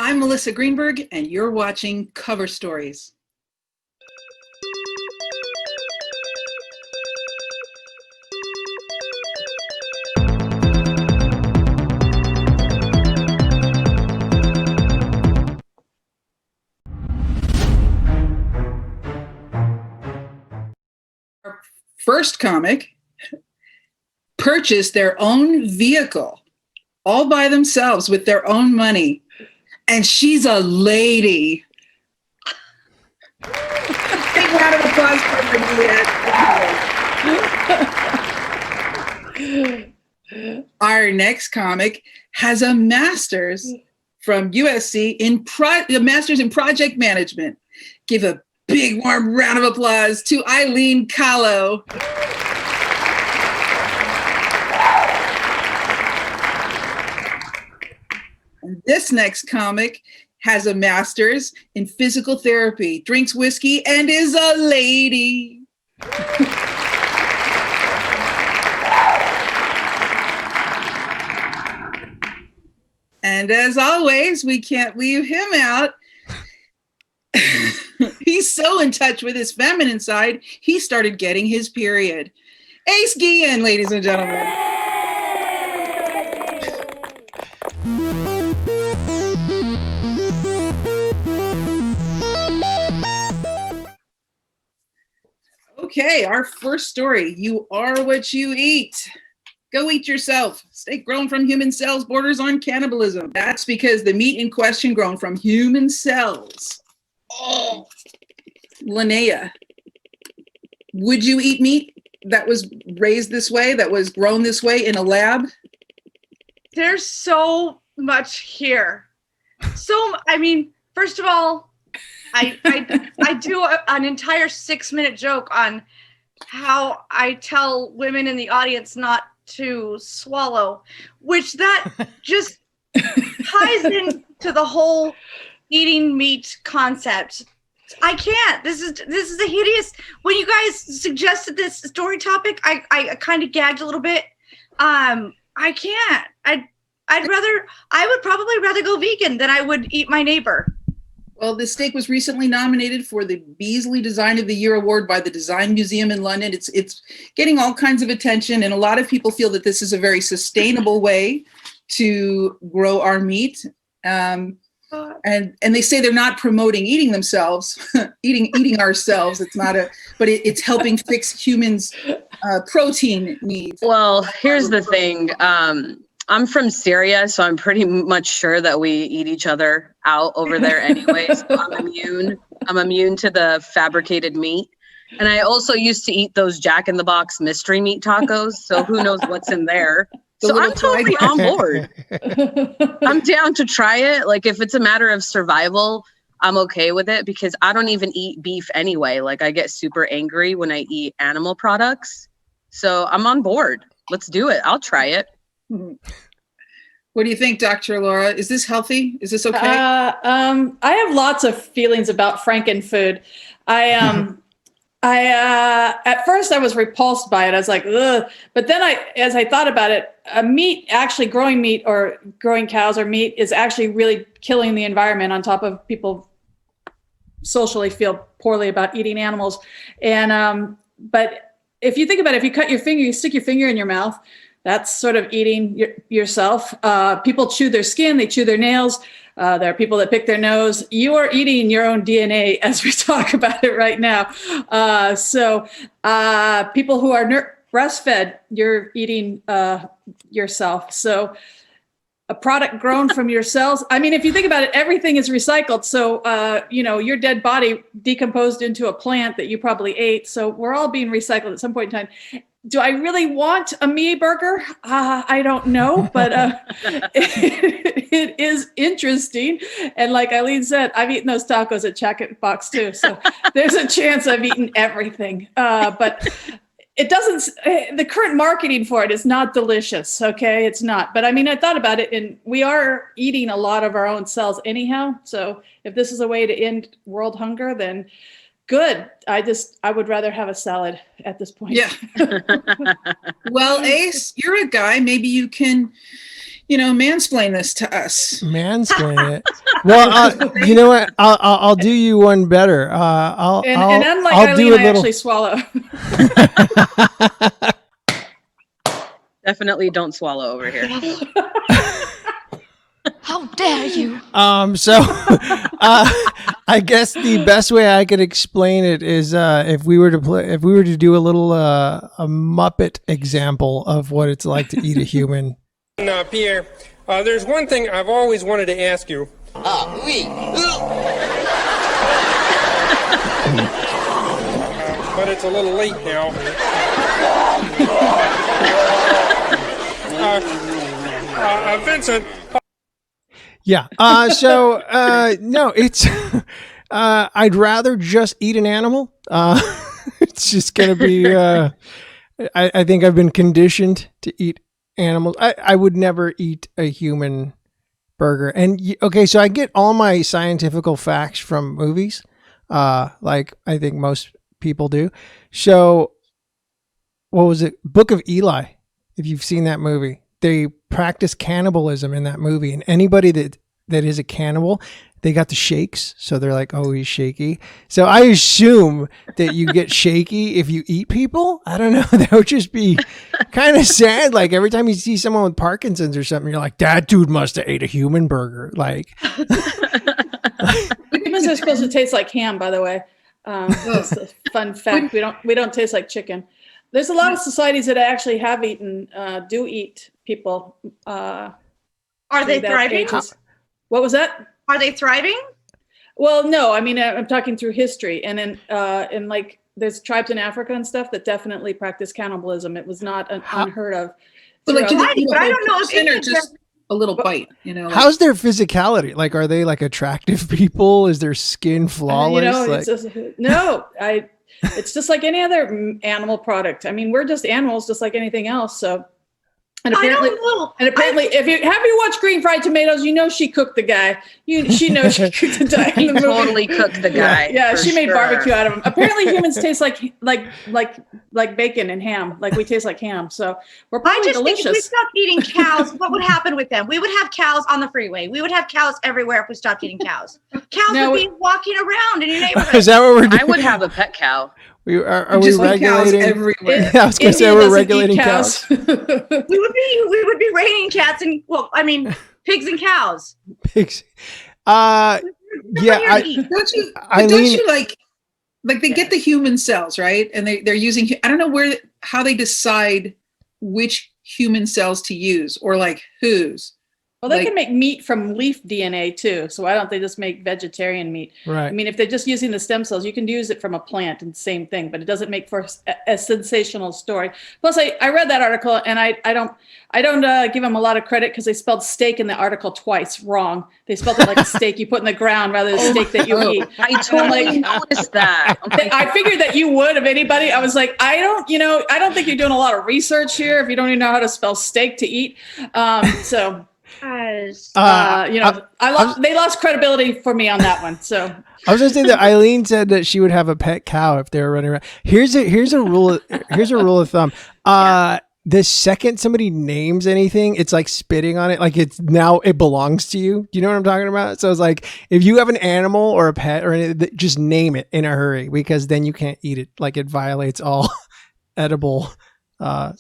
I'm Melissa Greenberg, and you're watching Cover Stories. Our first comic purchased their own vehicle all by themselves with their own money. And she's a lady. Big round of applause for Laniea. Our next comic has a master's from USC a master's in project management. Give a big warm round of applause to Eileen Kallo. And this next comic has a master's in physical therapy, drinks whiskey, and is a lady. And as always, we can't leave him out. He's so in touch with his feminine side, he started getting his period. Ace Guillen, ladies and gentlemen. Okay, our first story. You are what you eat. Go eat yourself. Steak grown from human cells borders on cannibalism. That's because the meat in question grown from human cells. Oh, Laniea, would you eat meat that was raised this way, that was grown this way in a lab? There's so much here. I mean, first of all, I do an entire 6-minute joke on how I tell women in the audience not to swallow, which that just ties into the whole eating meat concept. I can't. This is a hideous. When you guys suggested this story topic, I kind of gagged a little bit. I can't. I would probably rather go vegan than I would eat my neighbor. Well, this steak was recently nominated for the Beasley Design of the Year award by the Design Museum in London. It's getting all kinds of attention, and a lot of people feel that this is a very sustainable way to grow our meat. And they say they're not promoting eating themselves, eating ourselves. It's not but it's helping fix humans' protein needs. Well, here's the thing. I'm from Syria, so I'm pretty much sure that we eat each other out over there anyways. I'm immune to the fabricated meat. And I also used to eat those Jack in the Box mystery meat tacos, so who knows what's in there. So I'm totally on board. I'm down to try it. Like, if it's a matter of survival, I'm okay with it because I don't even eat beef anyway. Like, I get super angry when I eat animal products. So I'm on board. Let's do it. I'll try it. What do you think, Dr. Laura? Is this healthy? Is this okay? I have lots of feelings about Frankenfood. At first I was repulsed by it. I was like, ugh. But then as I thought about it, growing meat or growing cows or meat is actually really killing the environment, on top of people socially feel poorly about eating animals. And, but if you think about it, if you cut your finger, you stick your finger in your mouth, that's sort of eating yourself. People chew their skin, they chew their nails. There are people that pick their nose. You are eating your own DNA as we talk about it right now. So people who are breastfed, you're eating yourself. So a product grown from your cells. I mean, if you think about it, everything is recycled. So, your dead body decomposed into a plant that you probably ate. So we're all being recycled at some point in time. Do I really want a me burger? I don't know, but it is interesting. And like Eileen said, I've eaten those tacos at Jack in the Box too. So there's a chance I've eaten everything. But it doesn't, the current marketing for it is not delicious. Okay, it's not. But I mean, I thought about it, and we are eating a lot of our own cells anyhow. So if this is a way to end world hunger, then good. I would rather have a salad at this point. Yeah. Well, Ace, you're a guy. Maybe you can, mansplain this to us. Mansplain it. Well, you know what? I'll do you one better. And unlike I'll do Eileen, a I little. actually swallow. Definitely don't swallow over here. How dare you? So I guess the best way I could explain it is if we were to do a little a Muppet example of what it's like to eat a human. Pierre, there's one thing I've always wanted to ask you. But it's a little late now. Vincent. Yeah. So no, it's I'd rather just eat an animal. It's just gonna be. I think I've been conditioned to eat animals. I would never eat a human burger. And okay, so I get all my scientific facts from movies, like I think most people do. So, what was it? Book of Eli. If you've seen that movie, they practice cannibalism in that movie, and anybody that is a cannibal, they got the shakes, so they're like, oh, he's shaky. So I assume that you get shaky if you eat people. I don't know. That would just be kind of sad. Like every time you see someone with Parkinson's or something, you're like, that dude must have ate a human burger. Like Humans are supposed to taste like ham, by the way. Just a fun fact. We don't taste like chicken. There's a lot of societies that actually have do eat people. Are they thriving? Ages. What was that? Are they thriving? Well, no. I mean, I'm talking through history, and in like there's tribes in Africa and stuff that definitely practice cannibalism. It was not unheard of. But like, do they eat But I don't know if person or it's just a little bite. You know, like, how's their physicality? Like, are they like attractive people? Is their skin flawless? It's just like any other animal product. I mean, we're just animals, just like anything else. So, and apparently, if you watched Green Fried Tomatoes, you know she cooked the guy. She knows she cooked the guy. He totally cooked the guy. Yeah, she made barbecue out of him. Apparently, humans taste like bacon and ham. Like we taste like ham. So we're probably delicious. Think if we stopped eating cows, what would happen with them? We would have cows on the freeway. We would have cows everywhere if we stopped eating cows. Cows would be walking around in your neighborhood. Is that what we're doing? I would have a pet cow. Are we regulating? Everywhere. Yeah, I was going to say we're regulating cows. we would be raining cats and pigs and cows. Pigs. Yeah. Don't you like they get the human cells, right? And they're using, I don't know how they decide which human cells to use or like whose. Well, they can make meat from leaf DNA too. So why don't they just make vegetarian meat? Right. I mean, if they're just using the stem cells, you can use it from a plant and same thing, but it doesn't make for a sensational story. Plus, I read that article and I don't give them a lot of credit because they spelled steak in the article twice wrong. They spelled it like a steak you put in the ground rather than a steak that you eat. I totally noticed that. I figured that you would, if anybody. I was like, I don't think you're doing a lot of research here if you don't even know how to spell steak to eat. They lost credibility for me on that one. So I was going to say that Eileen said that she would have a pet cow if they were running around. Here's a rule of thumb. The second somebody names anything, it's like spitting on it. Like it belongs to you. Do you know what I'm talking about? So it's like, if you have an animal or a pet or anything, just name it in a hurry, because then you can't eat it. Like it violates all edible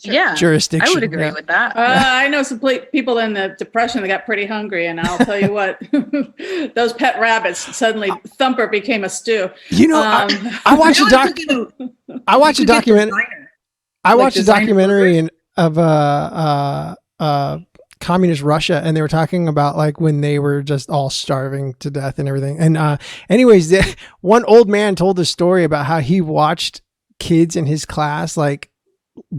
jurisdiction. I would agree with that. I know some people in the Depression that got pretty hungry, and I'll tell you what, those pet rabbits suddenly Thumper became a stew. You know, I watched a documentary of communist Russia, and they were talking about like when they were just all starving to death and everything. And anyways, one old man told the story about how he watched kids in his class like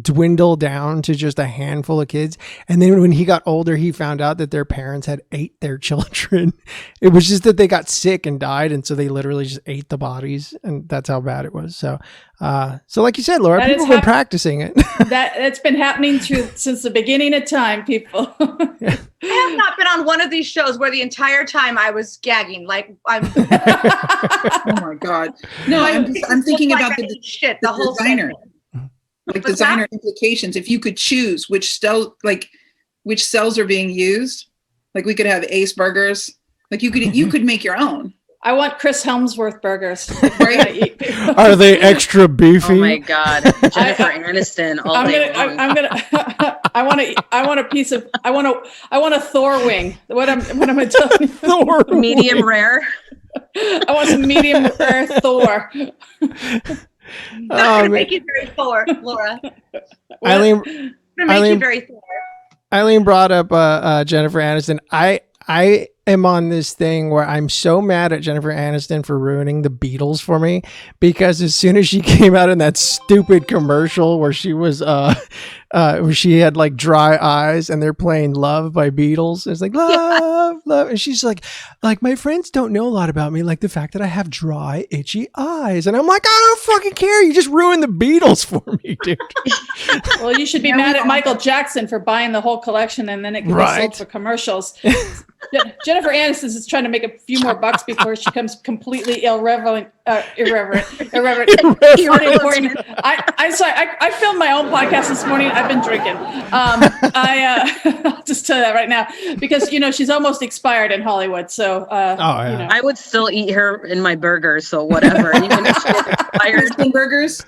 dwindle down to just a handful of kids, and then when he got older he found out that their parents had ate their children. It was just that they got sick and died, and so they literally just ate the bodies, and that's how bad it was. So like you said, Laura, people have been practicing it. That's been happening since the beginning of time, people. I have not been on one of these shows where the entire time I was gagging. Like I'm. Oh my God! No, I'm thinking about the whole designer. Like designer implications. If you could choose which cells are being used, like we could have Ace burgers Like you could make your own. I want Chris Helmsworth burgers. Right? Are they extra beefy? Oh my God, Jennifer Aniston all day long. I want a piece of. I want a Thor wing. What am I telling you? Thor Medium rare. I want some medium rare Thor. That's gonna make you very Thor, Laura. Eileen, Gonna make you very Thor. Eileen brought up Jennifer Aniston. I am on this thing where I'm so mad at Jennifer Aniston for ruining the Beatles for me, because as soon as she came out in that stupid commercial where she was where she had like dry eyes and they're playing Love by Beatles, it's like love, love, and she's like my friends don't know a lot about me, like the fact that I have dry, itchy eyes, and I'm like, I don't fucking care. You just ruined the Beatles for me, dude. Well, you should be mad at Michael Jackson for buying the whole collection and then it can be sold for commercials. Jennifer Aniston is trying to make a few more bucks before she becomes completely irreverent. I'm sorry. I filmed my own podcast this morning. I've been drinking. I'll just tell you that right now, because she's almost expired in Hollywood. So I would still eat her in my burger. So whatever, even if she's expired. Burgers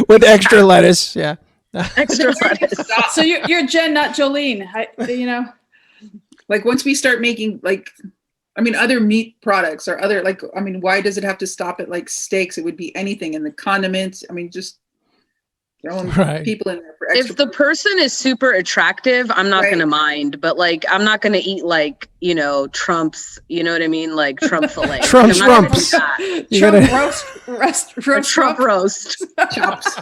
with extra lettuce. Yeah, extra lettuce. So you're Jen, not Jolene. Like once we start making other meat products or other why does it have to stop at like steaks? It would be anything in the condiments. Just throwing people in there for extra. If the person is super attractive, I'm not gonna mind, but like I'm not gonna eat Trump's, you know what I mean? Like Trump fillet. Trump's rumps. Trump roast. Roast. Chops.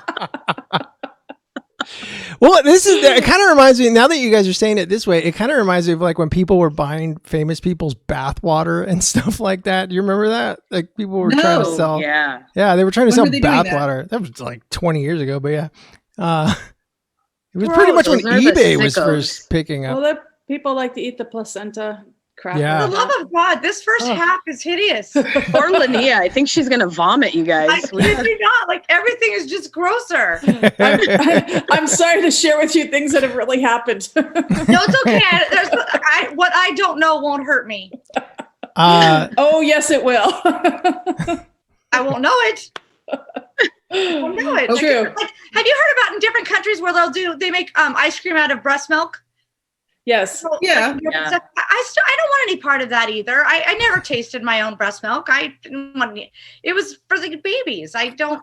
Well, it kind of reminds me, now that you guys are saying it this way, it kind of reminds me of like when people were buying famous people's bath water and stuff like that. Do you remember that? Like people were trying to sell. Yeah, they were trying to When sell were they doing bath water. That was like 20 years ago, but yeah. It was Bro, pretty much when those are the eBay was sickos. first picking up. Well, people like to eat the placenta crap. Yeah. For the love of God, this first half is hideous. Poor Laniea. I think she's gonna vomit, you guys. I kid you not. Like everything is just grosser. I'm sorry to share with you things that have really happened. No, it's okay. What I don't know won't hurt me. Oh, yes, it will. I won't know it. I won't know it. True. Like, have you heard about in different countries where they make ice cream out of breast milk? Yes. So, Yeah. I don't want any part of that either. I never tasted my own breast milk. I didn't want any. It was for the babies. I'd rather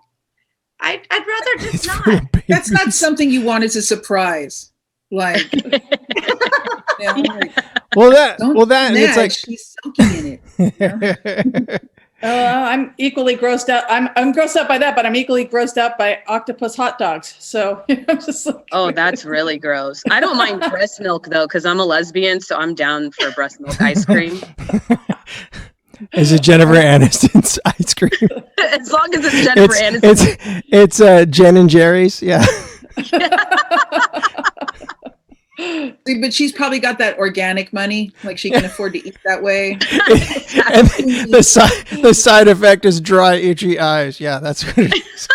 just not. That's not something you want as a surprise. Like, it's like she's soaking in it. I'm equally grossed out. I'm grossed out by that, but I'm equally grossed out by octopus hot dogs. So I'm just like, Oh, that's really gross. I don't mind breast milk though, because I'm a lesbian, so I'm down for breast milk ice cream. Is it Jennifer Aniston's ice cream? As long as it's Jennifer Aniston. It's Jen and Jerry's. Yeah. But she's probably got that organic money, like she can afford to eat that way. And the side effect is dry, itchy eyes. Yeah, that's what it is.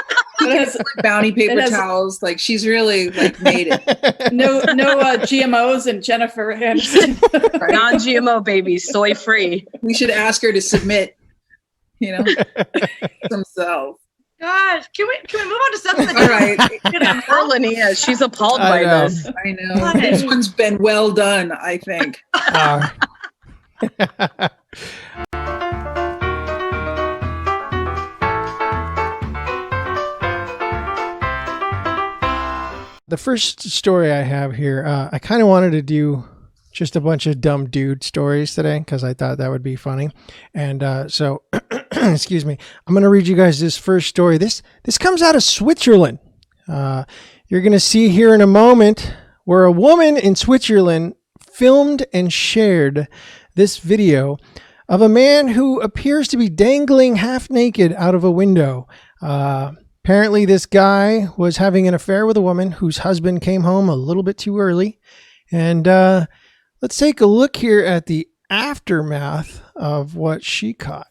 Bounty paper towels, like she's really like made it. No GMOs and Jennifer Aniston. Non-GMO baby, soy free. We should ask her to submit, themselves. Gosh, can we move on to something All right. Poor Laniea, she's appalled by this. I know. This one's been well done, I think. The first story I have here, I kind of wanted to do just a bunch of dumb dude stories today because I thought that would be funny. And so, excuse me, I'm going to read you guys this first story. This comes out of Switzerland. You're going to see here in a moment where a woman in Switzerland filmed and shared this video of a man who appears to be dangling half naked out of a window. Apparently this guy was having an affair with a woman whose husband came home a little bit too early. And let's take a look here at the aftermath of what she caught.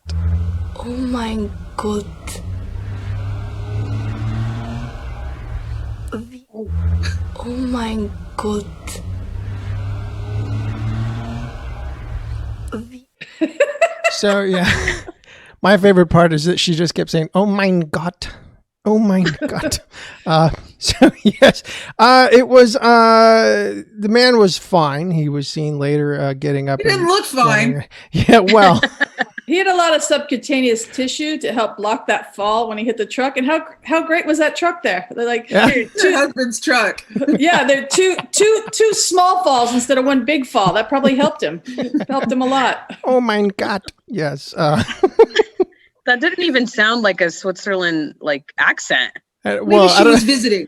Oh my God. Oh my God. So yeah, my favorite part is that she just kept saying, "Oh mein Gott, oh mein Gott." So yes, it was. The man was fine. He was seen later getting up. He didn't look fine. Yeah, well, He had a lot of subcutaneous tissue to help block that fall when he hit the truck. And how great was that truck there? They're like, Yeah. Your husband's truck. yeah, they're two small falls instead of one big fall. That probably helped him. Helped him a lot. oh mein Gott, yes. That didn't even sound like a Switzerland like accent. Maybe Well, she was visiting.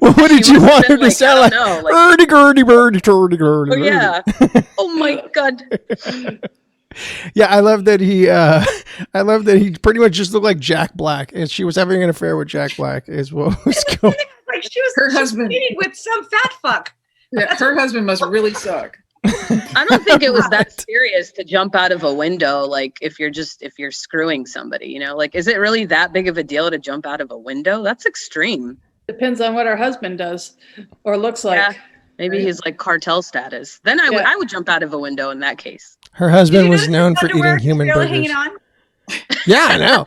well, what did She you must want have her been to sound I like? don't know, like, Hurdy-gurdy-birdy, turdy-gurdy. oh yeah. Oh my God. Yeah, I love that he pretty much just looked like Jack Black, and she was having an affair with Jack Black, is what was going. Like she was Her husband. cheating with some fat fuck. Yeah, her husband must really suck. I don't think it was that serious to jump out of a window. Like if you're screwing somebody, you know, like, is it really that big of a deal to jump out of a window? That's extreme. Depends on what her husband does or looks like. Yeah. Maybe Right. he's like cartel status. Then I would jump out of a window in that case. Her Did husband you was notice known his for underwear eating human barely burgers. hanging on? Yeah, I know.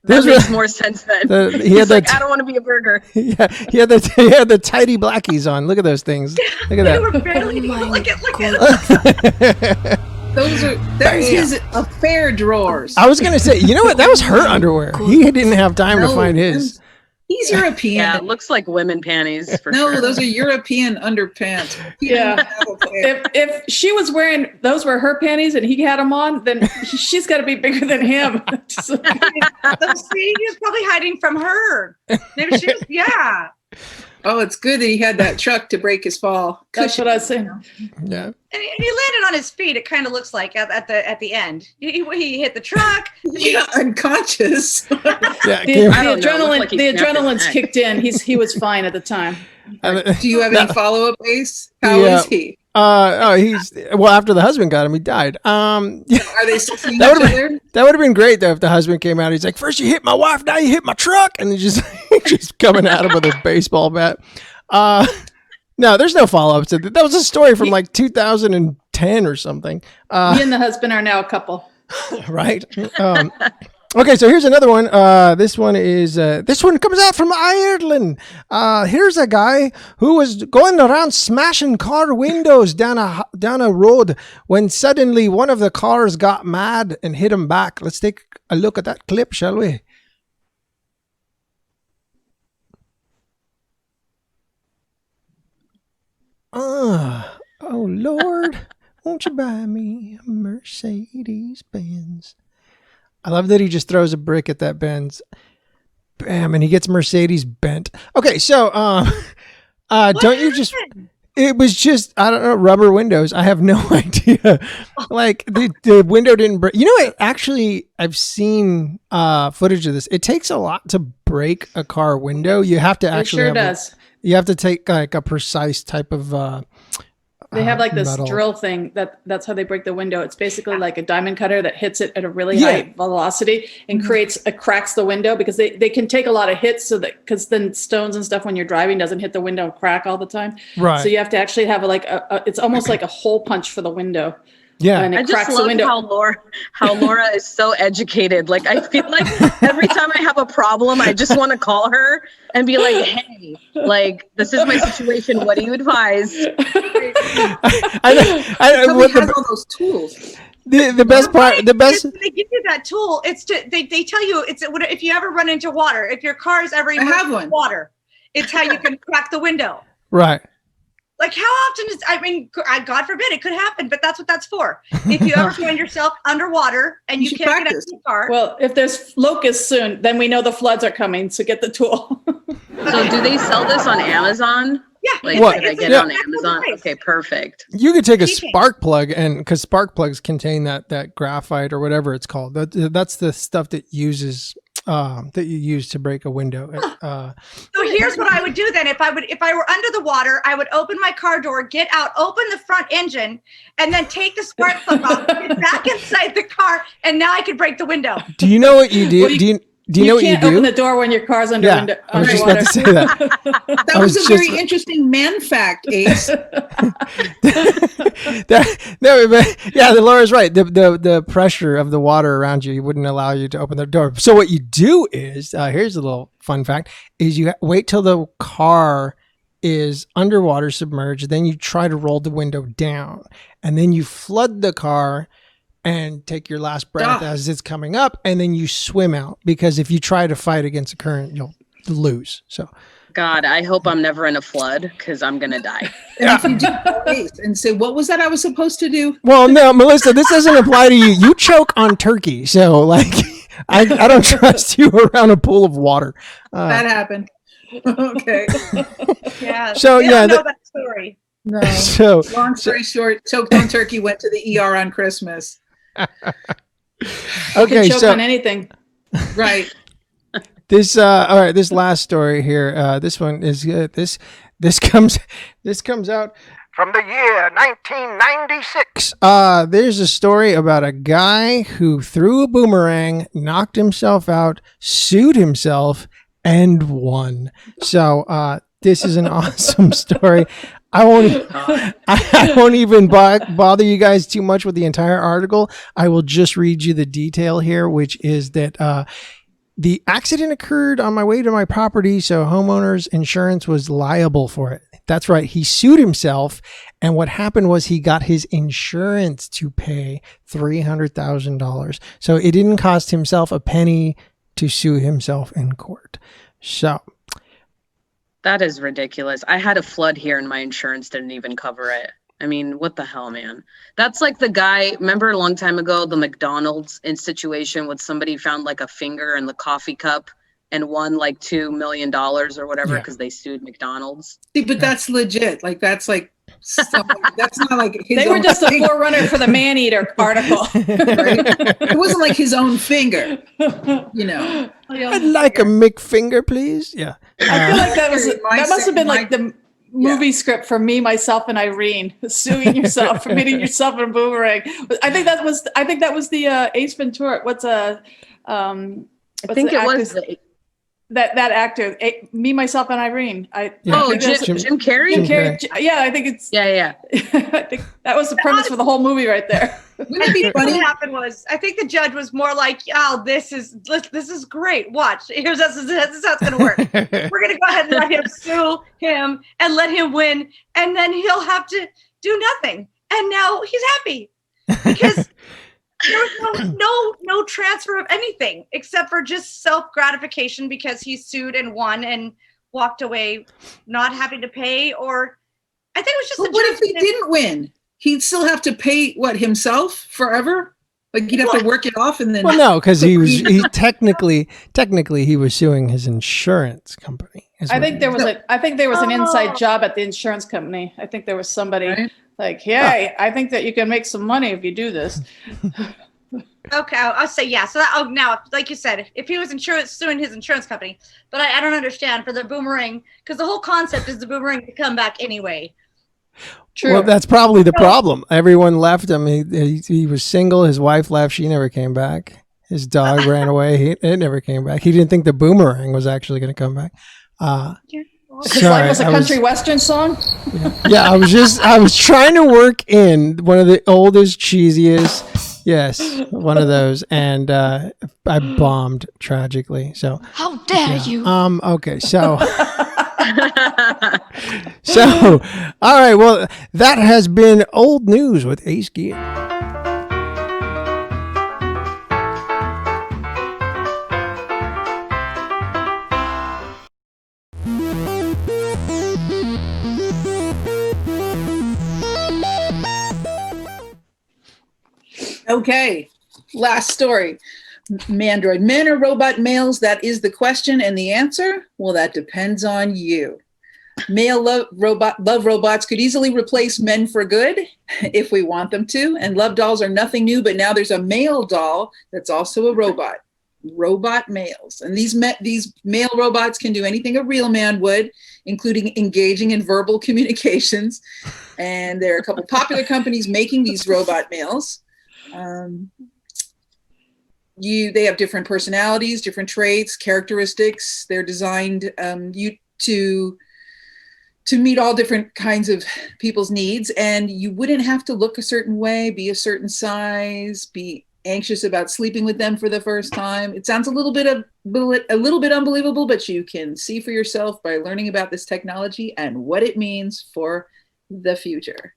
That Those makes were- more sense then. He had He's like, that. I don't want to be a burger. Yeah, he had the tidy blackies on. Look at those things. Look They at were barely. Oh my look at that. That was his affair drawers. I was gonna say, you know what? That was her underwear. He didn't have time to No, find his. He's European. Yeah, it looks like women panties for No, sure. those are European underpants. He Yeah. didn't have a pair. If she was wearing those were her panties and he had them on, then she's got to be bigger than him. So, see, he was probably hiding from her. Maybe she was. Yeah. Oh, it's good that he had that truck to break his fall. That's what I was saying. Yeah. And he landed on his feet. It kind of looks like at the end. He hit the truck. Yeah, unconscious. Yeah. The, came- I don't know, it looked like he snapped his adrenaline's neck. kicked in. He was fine at the time. Do you have any follow-up, Ace? How is he? He's well. After the husband got him, he died. Yeah, Are they still seeing each That would've other? that would have been great though if the husband came out. He's like, first you hit my wife, now you hit my truck, and then just coming at him with a baseball bat. No, there's no follow up to that. That was a story from like 2010 or something. He and the husband are now a couple. Right. Okay, so here's another one. This one comes out from Ireland. Here's a guy who was going around smashing car windows down a road when suddenly one of the cars got mad and hit him back. Let's take a look at that clip, shall we? Oh Lord, won't you buy me a Mercedes Benz? I love that he just throws a brick at that Benz. Bam, and he gets Mercedes bent. Okay, so don't you just it was just, I don't know, rubber windows. I have no idea. Like the window didn't break. You know what? Actually, I've seen footage of this. It takes a lot to break a car window. You have to It actually sure does. You have to take like a precise type of They have like this metal. drill thing that's how they break the window. It's basically like a diamond cutter that hits it at a really Yeah. high velocity and cracks the window because they can take a lot of hits so that because then stones and stuff when you're driving doesn't hit the window and crack all the time. Right. So you have to actually have like it's almost like a hole punch for the window. Yeah. And I it just cracks the love window. how Laura is so educated. Like I feel like every time I have a problem, I just want to call her and be like, "Hey, like this is my situation. What do you advise?" I Somebody what has all those tools. the best part, the best. They give you that tool. It's to they tell you it's if you ever run into water, if your car is ever I have one. water, it's how you can crack the window. Right. Like how often is God forbid it could happen, but that's what that's for. If you ever find yourself underwater and you should can't get out practice. of your car, Well, if there's locusts soon, then we know the floods are coming. So get the tool. So do they sell this on Amazon? yeah, Like What? could I it's get a it on practical Amazon? device. Okay, perfect. You could take a Cheating. spark plug and because spark plugs contain that graphite or whatever it's called. That's the stuff that uses that you use to break a window. So here's what I would do then. If I were under the water, I would open my car door, get out, open the front engine, and then take the spark plug off, get back inside the car, and now I could break the window. Do you know what you do? Well, Do you Do you know what you can't do? open the door when your car's under Yeah, I was just underwater. about to say that. That I was was a just- very interesting man fact, Ace. No, but yeah, the Laura's right. The pressure of the water around you wouldn't allow you to open the door. So what you do is, here's a little fun fact: is you wait till the car is underwater, submerged, then you try to roll the window down, and then you flood the car and take your last breath as it's coming up, and then you swim out, because if you try to fight against the current, you'll lose. So God, I hope I'm never in a flood because I'm gonna die. And if you do Ace and say, what was that I was supposed to do? well, no, Melissa, this doesn't apply to you. You choke on turkey, so like I don't trust you around a pool of water. That happened. Okay. Yeah. So, They yeah, don't know that story. No. So Long story short, choked on turkey, went to the ER on Christmas. okay, Choke so on anything. Right. this all right, this last story here, this one is good. This comes out from the year 1996. There's a story about a guy who threw a boomerang, knocked himself out, sued himself, and won. So this is an awesome story. I won't even bother you guys too much with the entire article. I will just read you the detail here, which is that the accident occurred on my way to my property, so homeowners insurance was liable for it. That's right. He sued himself, and what happened was he got his insurance to pay $300,000. So it didn't cost himself a penny to sue himself in court. So That is ridiculous. I had a flood here and my insurance didn't even cover it. I mean, what the hell, man? That's like the guy, remember a long time ago, the McDonald's situation with somebody found like a finger in the coffee cup and won like $2 million or whatever because they sued McDonald's. See, but that's legit. Like that's like that's not like his They were own just a finger, forerunner for the man-eater article. right? It wasn't like his own finger, you know. I'd like a McFinger, please. Yeah. I feel like that must have been my- like the movie script for Me, Myself, and Irene, suing yourself for hitting yourself in a boomerang. I think that was the Ace Ventura. I think it was that actor, Me, Myself, and Irene. Jim Jim Carrey? Carrey. Yeah, I think it's. Yeah. I think that was the premise for the whole movie right there. Wouldn't it be What funny? happened was, I think the judge was more like, "Oh, this is great. Watch. This is how it's gonna work. We're gonna go ahead and let him sue him and let him win, and then he'll have to do nothing. And now he's happy because there was no transfer of anything except for just self gratification because he sued and won and walked away, not having to pay. Or I think it was just. But what if he didn't win? He'd still have to pay himself forever? Like he'd have to work it off and then. Well, no, because he technically he was suing his insurance company. I think there was an inside job at the insurance company. I think there was somebody like, "Hey, I think that you can make some money if you do this." Okay, I'll say yeah. So now, like you said, if he was suing his insurance company, but I don't understand for the boomerang, because the whole concept is the boomerang to come back anyway. True. Well, that's probably the problem. Everyone left him. He was single. His wife left. She never came back. His dog ran away. It never came back. He didn't think the boomerang was actually going to come back. His life was a country western song. Yeah, I was trying to work in one of the oldest, cheesiest, yes, one of those, and I bombed tragically. So How dare you? Okay, so. So, all right. Well, that has been old news with Ace Guillen. Okay, last story. Mandroid, men or robot males? That is the question, and the answer? Well, that depends on you. Male love robots could easily replace men for good if we want them to, and love dolls are nothing new, but now there's a male doll that's also a robot. Robot males, and these male robots can do anything a real man would, including engaging in verbal communications. And there are a couple popular companies making these robot males. they have different personalities, different traits, characteristics. They're designed to meet all different kinds of people's needs, and you wouldn't have to look a certain way, be a certain size, be anxious about sleeping with them for the first time. It sounds a little bit unbelievable, but you can see for yourself by learning about this technology and what it means for the future.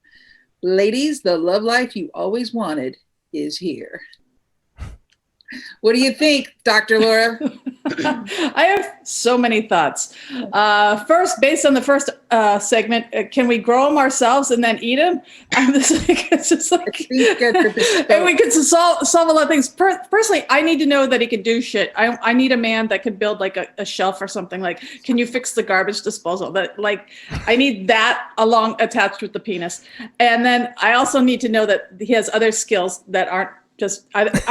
Ladies, the love life you always wanted is here. What do you think, Dr. Laura? I have so many thoughts. First, based on the first segment, can we grow them ourselves and then eat them? It's just like, and we could solve a lot of things. Personally, I need to know that he can do shit. I need a man that could build like a shelf or something. Like, can you fix the garbage disposal? I need that attached with the penis. And then I also need to know that he has other skills that aren't just,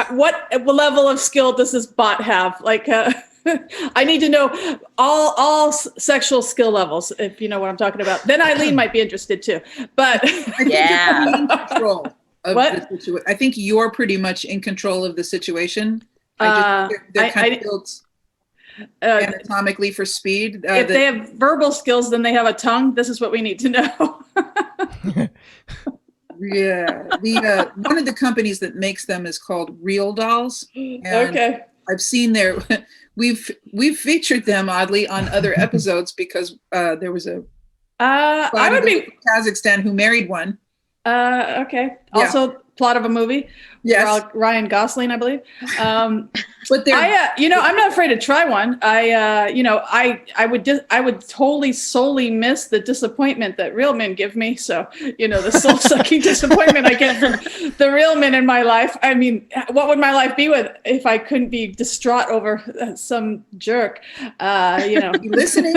what level of skill does this bot have? Like, I need to know all sexual skill levels, if you know what I'm talking about. Then Eileen might be interested too. But yeah, I think you're pretty much in control of the situation. They're kind of built anatomically for speed. If they have verbal skills, then they have a tongue. This is what we need to know. Yeah, one of the companies that makes them is called Real Dolls. Okay. I've seen we've featured them oddly on other episodes because there was a Kazakhstan who married one. Okay. Yeah. Also plot of a movie. Yes. Ryan Gosling, I believe. But I'm not afraid to try one. I would totally solely miss the disappointment that real men give me. So, the soul-sucking disappointment I get from the real men in my life. I mean, what would my life be if I couldn't be distraught over some jerk? Listening.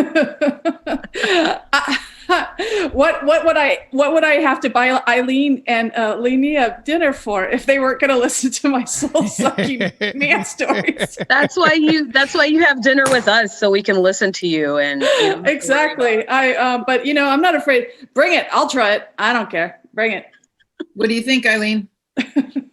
What would I have to buy Eileen and Laniea dinner for if they weren't going to listen to my soul-sucking man stories? That's why you have dinner with us, so we can listen to you. And exactly. But I'm not afraid. Bring it. I'll try it. I don't care. Bring it. What do you think, Eileen?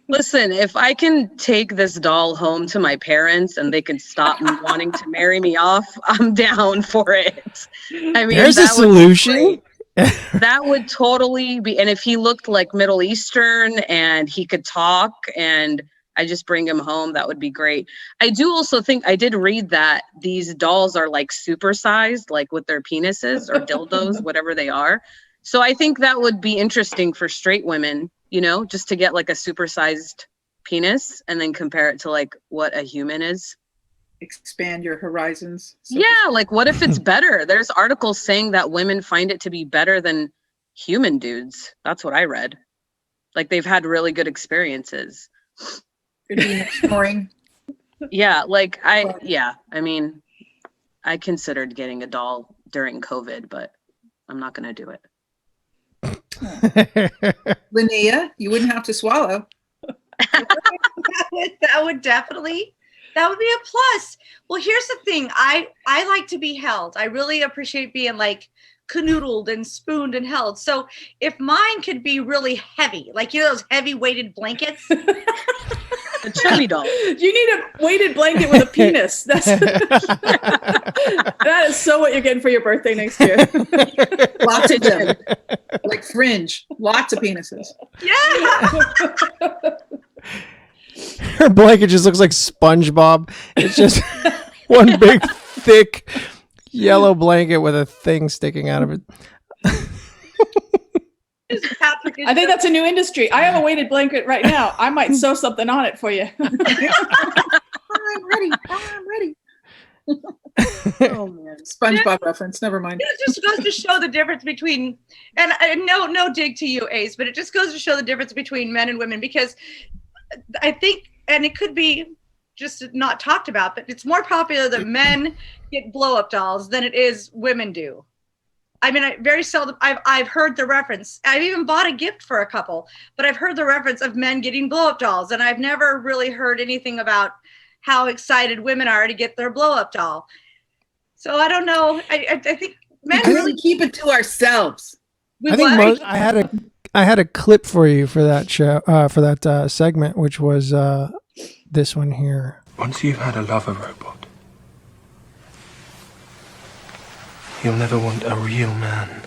Listen, if I can take this doll home to my parents and they can stop wanting to marry me off, I'm down for it. I mean, there's a solution. That would totally be. And if he looked like Middle Eastern and he could talk and I just bring him home, that would be great. I do also think I did read that these dolls are like supersized, like with their penises or dildos, whatever they are. So I think that would be interesting for straight women, just to get like a supersized penis and then compare it to like what a human is. Expand your horizons. Yeah, like what if it's better? There's articles saying that women find it to be better than human dudes. That's what I read. Like they've had really good experiences. Snoring. Yeah, I mean, I considered getting a doll during COVID, but I'm not going to do it. Laniea, you wouldn't have to swallow. that would be a plus. Well, here's the thing. I like to be held. I really appreciate being like canoodled and spooned and held. So if mine could be really heavy, like those heavy weighted blankets. A chubby doll. You need a weighted blanket with a penis. That is so what you're getting for your birthday next year. Lots of them. Like Fringe. Lots of penises. Yeah. Her blanket just looks like SpongeBob. It's just one big, thick, yellow blanket with a thing sticking out of it. I think that's a new industry. I have a weighted blanket right now. I might sew something on it for you. I'm ready. Oh man, SpongeBob reference. Never mind. It just goes to show the difference between, and no dig to you, Ace, but it just goes to show the difference between men and women, because I think, and it could be just not talked about, but it's more popular that men get blow-up dolls than it is women do. I mean, very seldom. I've heard the reference. I've even bought a gift for a couple, but I've heard the reference of men getting blow-up dolls, and I've never really heard anything about how excited women are to get their blow-up doll. So I don't know. I think men really keep it to ourselves. I had a clip for you for that show, for that segment, which was this one here. Once you've had a lover robot, you'll never want a real man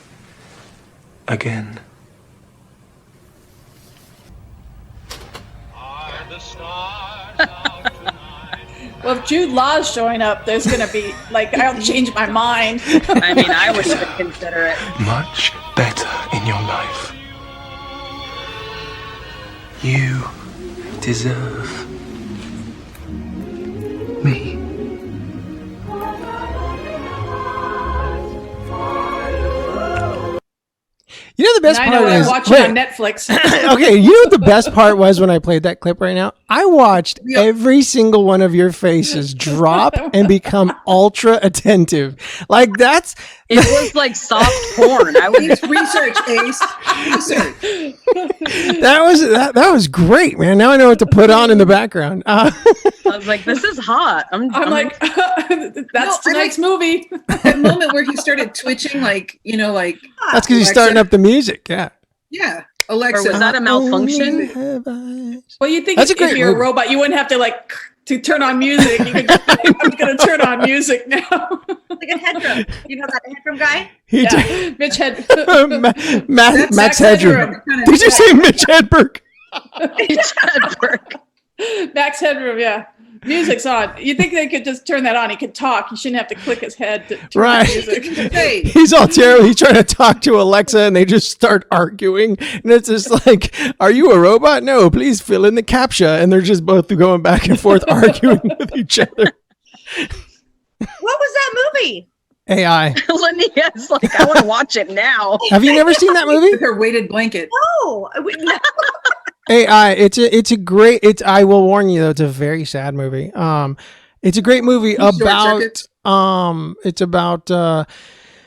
again. Well, if Jude Law's showing up, there's going to be, like, I'll change my mind. I mean, I would even consider it. Much better in your life. You deserve me. You know the best I part know what is I'm watching wait. on Netflix. Okay, you know what the best part was when I played that clip right now? I watched every single one of your faces drop and become ultra attentive. Like that's It was like soft porn. I was Ace, research, Ace. Research. that was great, man. Now I know what to put on in the background. I was like, this is hot. I'm like, that's tonight's movie. That moment where he started twitching, like, you know, like. That's because he's starting up the music. Yeah. Yeah. Alexa. Or was that a malfunction? Well, you think That's a if great you're a movie. robot, you wouldn't have to like to turn on music. You could just, I'm going to turn on music now. Like a headroom. You know that headroom guy? He Yeah. Mitch Head. Max Max Headroom. Headroom. Did you say Mitch Hedberg? Max Headroom, yeah. Music's on. You think they could just turn that on? He could talk. You shouldn't have to click his head to turn Right. on music. Hey, He's all terrible. He's trying to talk to Alexa and they just start arguing. And it's just like, are you a robot? No, please fill in the CAPTCHA. And they're just both going back and forth arguing with each other. What was that movie? AI. Lanea's like, I want to watch it now. Have you never seen that movie? with her weighted blanket. No. No. AI. It's a great, I will warn you though, it's a very sad movie. It's a great movie Short about, Circuit. it's about,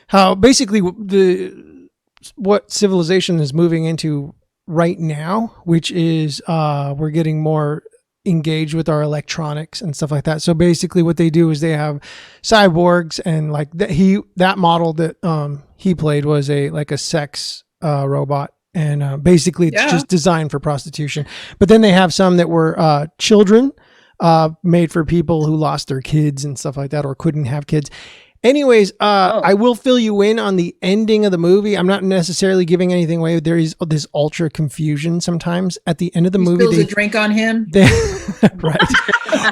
how basically what civilization is moving into right now, which is, we're getting more engaged with our electronics and stuff like that. So basically what they do is they have cyborgs and like that model that, he played was a sex, robot. And basically, it's just designed for prostitution. But then they have some that were children made for people who lost their kids and stuff like that or couldn't have kids. Anyways, I will fill you in on the ending of the movie. I'm not necessarily giving anything away. There is this ultra confusion sometimes at the end of the movie. Spills a drink on him. Right.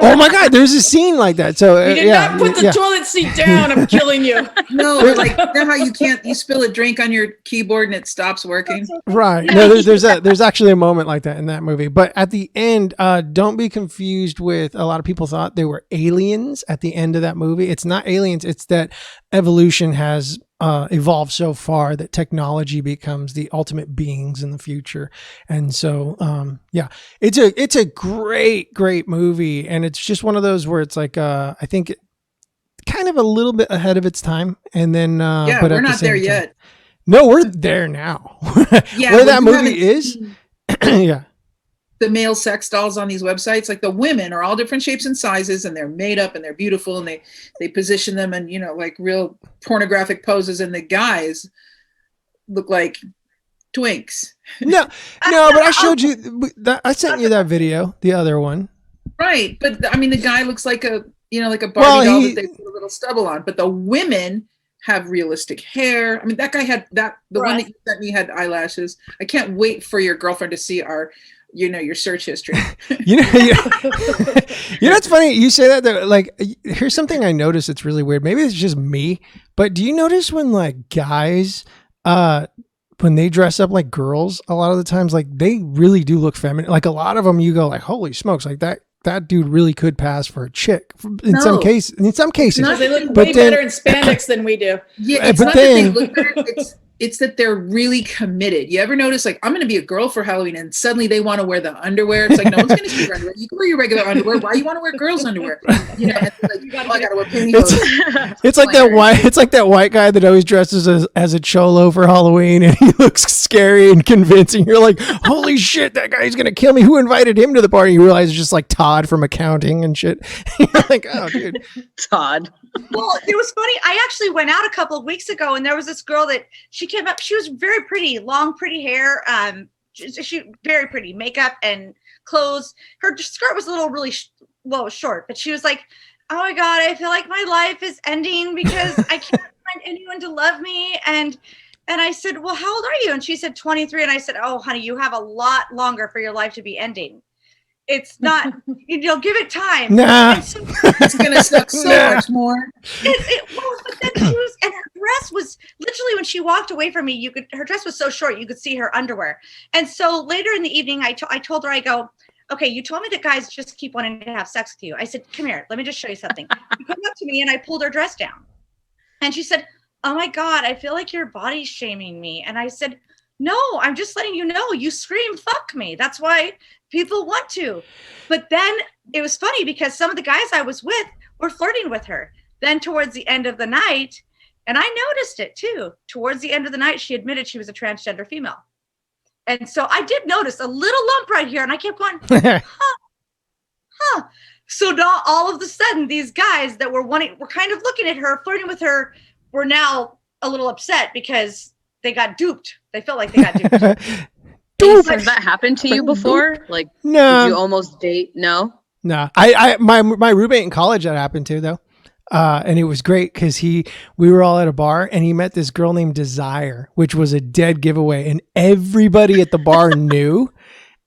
Oh my God, there's a scene like that. So You did not put the toilet seat down. I'm killing you. No, like you know how you spill a drink on your keyboard and it stops working. Right. No, there's actually a moment like that in that movie. But at the end, don't be confused with a lot of people thought they were aliens at the end of that movie. It's not aliens. It's that evolution has evolved so far that technology becomes the ultimate beings in the future. And so, it's a great movie. And it's just one of those where it's like, I think kind of a little bit ahead of its time. And then, but we're at the not there same time- yet. No, we're there now. Yeah, Where that you movie is. Yeah. The male sex dolls on these websites, like the women are all different shapes and sizes and they're made up and they're beautiful and they position them in, you know, like real pornographic poses, and the guys look like twinks. No, but I showed you that. I sent you that video, the other one. Right. But I mean, the guy looks like a Barbie Well, doll that they put a little stubble on, but the women have realistic hair. I mean, that guy had the one that you sent me had eyelashes. I can't wait for your girlfriend to see your search history. You know, it's funny you say that though. Like, here's something I noticed. It's really weird. Maybe it's just me, but do you notice when like guys, when they dress up like girls, a lot of the times, like they really do look feminine. Like a lot of them, you go like, holy smokes, like that dude really could pass for a chick in some cases. They look But way then- better in spandex than we do. Yeah, it's but not then- that they look better. It's that they're really committed. You ever notice, like, I'm going to be a girl for Halloween, and suddenly they want to wear the underwear? It's like, no one's going to see your underwear. You can wear your regular underwear. Why you want to wear girls' underwear? You know, it's like, I got to wear pantyhose. It's like that white guy that always dresses as a cholo for Halloween, and he looks scary and convincing. You're like, holy shit, that guy's gonna kill me. Who invited him to the party? You realize it's just like Todd from accounting and shit. You're like, oh, dude, Todd. Well, it was funny. I actually went out a couple of weeks ago, and there was this girl that she came up. She was very pretty, long, pretty hair. She very pretty makeup and clothes. Her skirt was a little really, well, it was short, but she was like, oh my God, I feel like my life is ending because I can't find anyone to love me. And I said, well, how old are you? And she said 23. And I said, oh, honey, you have a lot longer for your life to be ending. It's not, give it time. Nah. So, It's going to suck so much more. it was, but then she was, and her dress was literally, when she walked away from me, her dress was so short, you could see her underwear. And so later in the evening, I told her, I go, okay, you told me that guys just keep wanting to have sex with you. I said, come here, let me just show you something. She came up to me and I pulled her dress down. And she said, oh my God, I feel like your body's shaming me. And I said, no, I'm just letting you know, you scream, fuck me. That's why people want to. But then it was funny because some of the guys I was with were flirting with her. Then towards the end of the night, and I noticed it too, towards the end of the night, she admitted she was a transgender female. And so I did notice a little lump right here. And I kept going, huh. So now all of a sudden, these guys that were kind of looking at her, flirting with her, were now a little upset because they got duped. They felt like they got duped. Has that happened to you before? Like, No. did you almost date? No. No, my roommate in college that happened to though. And it was great because we were all at a bar and he met this girl named Desire, which was a dead giveaway, and everybody at the bar knew.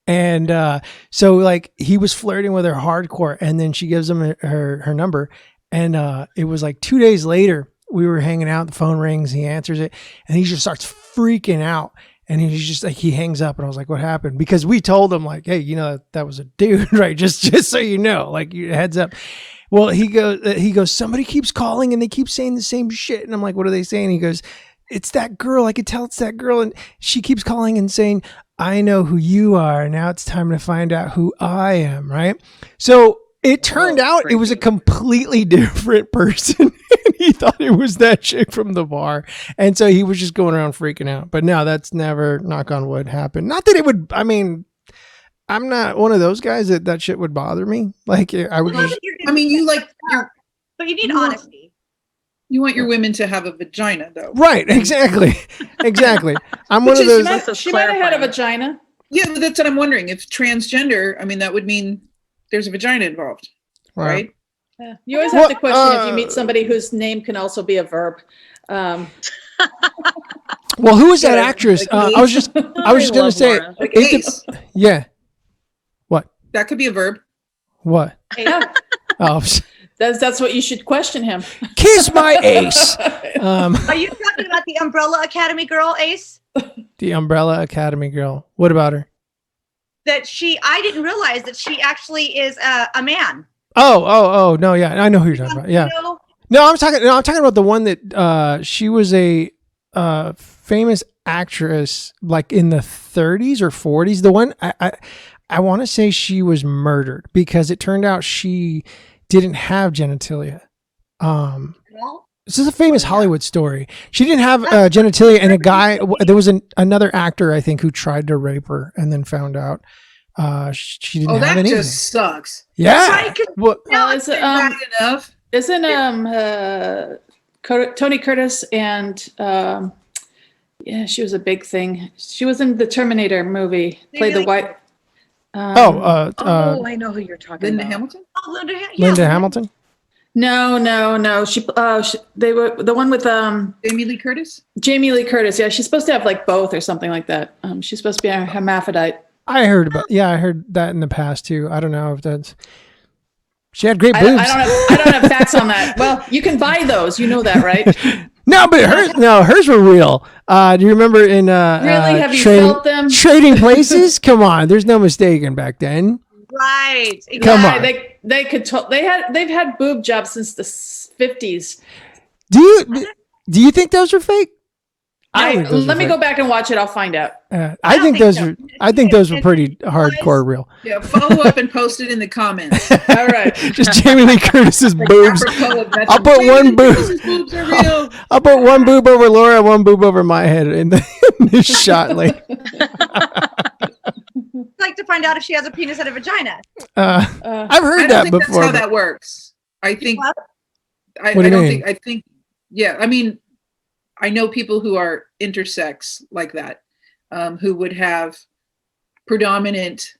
And so like he was flirting with her hardcore, and then she gives him her number, and it was like 2 days later we were hanging out. The phone rings, he answers it, and he just starts freaking out. And he's just like, he hangs up, and I was like, what happened? Because we told him like, hey, that was a dude, right? Just so you know, like, heads up. Well, he goes, somebody keeps calling and they keep saying the same shit. And I'm like, what are they saying? He goes, it's that girl. I could tell it's that girl. And she keeps calling and saying, I know who you are. Now it's time to find out who I am. Right. So it turned out it was a completely different person. And he thought it was that chick from the bar. And so he was just going around freaking out. But no, that's never, knock on wood, happened. Not that it would, I mean, I'm not one of those guys that shit would bother me. Like I would just, but you need honesty. You want your women to have a vagina though. Right. Exactly. Exactly. I'm one of those. She might have had a vagina. Yeah, but that's what I'm wondering. If transgender, I mean, that would mean there's a vagina involved, right? Yeah. You always have to question if you meet somebody whose name can also be a verb. Well, who is that actress? Like I was just going to say, like Ace. Yeah. What? That could be a verb. What? Yeah. Oh, that's what you should question him. Kiss my Ace. Are you talking about the Umbrella Academy girl, Ace? The Umbrella Academy girl. What about her? I didn't realize that she actually is a man. Oh, no, yeah, I know who you're talking about. Yeah. No, I'm talking about the one that she was a famous actress like in the 30s or 40s. The one I want to say she was murdered because it turned out she didn't have genitalia. This is a famous Hollywood story. She didn't have genitalia, and a guy, there was another actor, I think, who tried to rape her and then found out she didn't have anything. Oh, that just sucks. Yeah. Well, Isn't Tony Curtis and yeah, she was a big thing. She was in the Terminator movie. Played the white. I know who you're talking Linda about. Hamilton? Oh, Linda Hamilton? No. They were the one with Jamie Lee Curtis? Jamie Lee Curtis. Yeah, she's supposed to have like both or something like that. She's supposed to be a hermaphrodite. I heard that in the past too. I don't know if that's. She had great boobs. I don't have facts on that. Well, you can buy those. You know that, right? No, but hers were real. Do you remember in really? Have you felt them? Trading Places? Come on, there's no mistaking back then. Right. Come on. They've had boob jobs since the 50s. Do you think those are fake? Let me go back and watch it. I'll find out. I think those were pretty hardcore real. Yeah, follow up and post it in the comments. All right. Just Jamie Lee Curtis's boobs. I'll put one boob. I'll put one boob over Laura, one boob over my head in this shot. Like, I'd like to find out if she has a penis and a vagina. I've heard that before. That's how that works. I think. I think. Yeah, I mean, I know people who are intersex like that, who would have predominant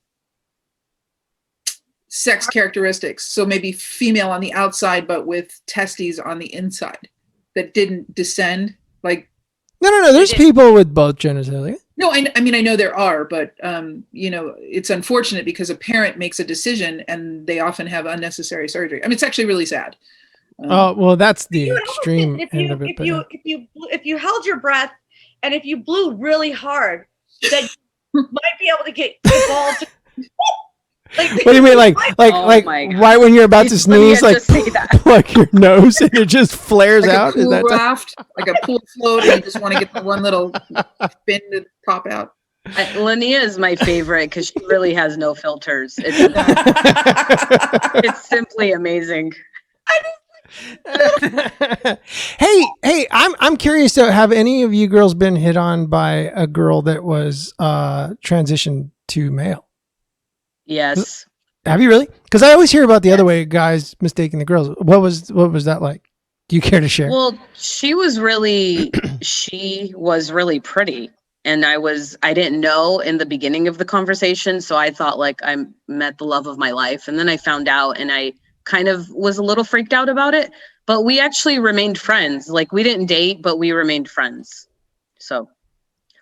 sex characteristics. So maybe female on the outside, but with testes on the inside that didn't descend. Like, No. There's people with both genitalia. no, I mean, I know there are, but, it's unfortunate because a parent makes a decision and they often have unnecessary surgery. I mean, it's actually really sad. Oh, well, that's the You know, extreme if end you of it. if you held your breath and if you blew really hard, then you might be able to get balls. Like, What do you mean, like Oh my God. right when you're about to Let me sneeze, like just say that. plug your nose and it just flares Like out? a Is pool that raft, like a pool float, and you just want to get the one little fin to pop out. Laniea is my favorite because she really has no filters. It's simply amazing. Hey, I'm curious though. Have any of you girls been hit on by a girl that was transitioned to male? Yes. Have you really? Because I always hear about the other way, guys mistaking the girls. What was that like? Do you care to share? Well, she was really pretty. And I didn't know in the beginning of the conversation. So I thought like I met the love of my life. And then I found out and I kind of was a little freaked out about it. But we actually remained friends. Like we didn't date, but we remained friends. So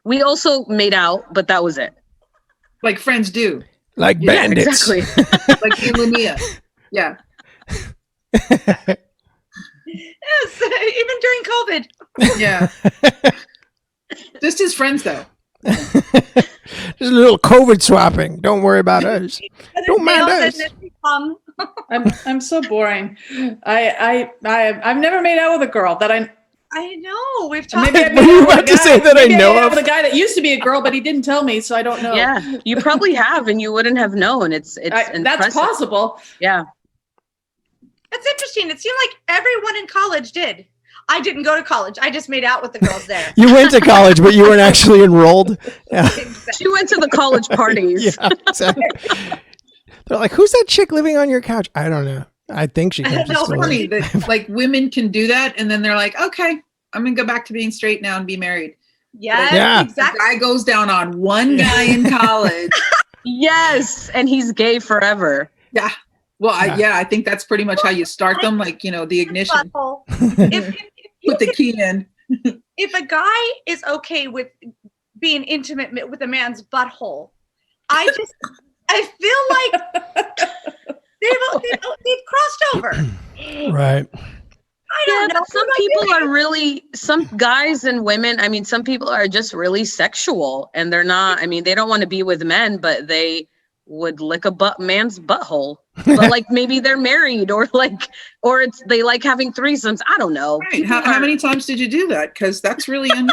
we also made out, but that was it. Like friends do. Like bandits. Exactly. Like you and Laniea. Yeah. Yes, even during COVID. Yeah. Just as friends, though. Just a little COVID swapping. Don't worry about us. Don't mind us. I'm so boring. I've never made out with a girl that I know. We've talked. What are you about to say that I know of? With a guy that used to be a girl, but he didn't tell me, so I don't know. Yeah, you probably have, and you wouldn't have known. It's that's impressive. possible. Yeah. That's interesting. It seemed like everyone in college did. I didn't go to college. I just made out with the girls there. You went to college, but you weren't actually enrolled. Yeah. She went to the college parties. Yeah, exactly. They're like, "Who's that chick living on your couch?" I don't know. I think she comes to It's school. funny that like women can do that, and then they're like, "Okay, I'm gonna go back to being straight now and be married." Yes, Yeah. The exactly. guy goes down on one guy in college. Yes, and he's gay forever. Yeah. Well, Yeah. I think that's pretty much how you start them. Like, the ignition. Butthole. if Put the key in. if a guy is okay with being intimate with a man's butthole, I feel like they've crossed over. Right. I don't know. But some guys and women, I mean, some people are just really sexual and they're not, I mean, they don't want to be with men, but they would lick a man's butthole. But like maybe they're married or they like having threesomes. I don't know. Right. How many times did you do that? Because that's really I'm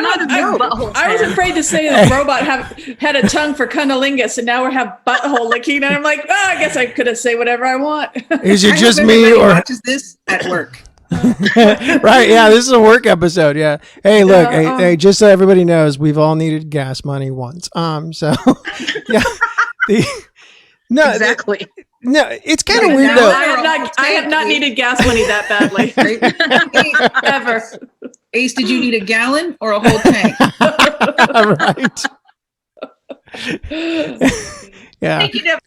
not a big butthole I was fan. afraid to say that robot had a tongue for cunnilingus, and now we have butthole licking, and I'm like, I guess I could have say whatever I want. Is it I just hope me everybody or watches this at work? right? Yeah, this is a work episode. Yeah. Hey, look. Yeah, Hey, just so everybody knows, we've all needed gas money once. So yeah. No, Exactly. no, it's kind of Right, weird now though. I have not needed gas money that badly. Ever. Ace, did you need a gallon or a whole tank? Right. Yeah. Thank you.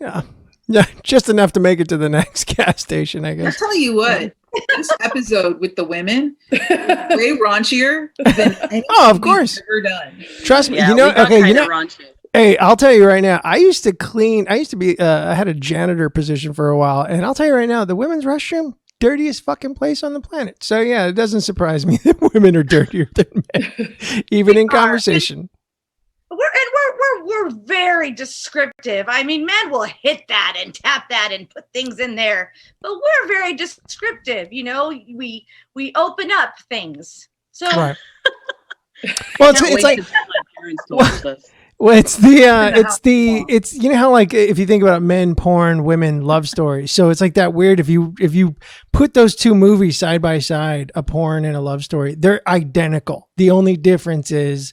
Yeah, just enough to make it to the next gas station, I I'll guess. tell you what, this episode with the women is way raunchier than anything Oh, of course. we've ever done. Trust me. Yeah, You know, we got okay, kinda raunchy. Hey, I'll tell you right now. I used to be. I had a janitor position for a while, and I'll tell you right now, the women's restroom, dirtiest fucking place on the planet. So yeah, it doesn't surprise me that women are dirtier than men, even in conversation. We're very descriptive. I mean, men will hit that and tap that and put things in there, but we're very descriptive. We open up things. So Right. Well, Can't it's wait like. to tell my parents to watch this. Well, it's you know how like if you think about men porn, women love stories. So it's like that weird if you put those two movies side by side, a porn and a love story, they're identical. The only difference is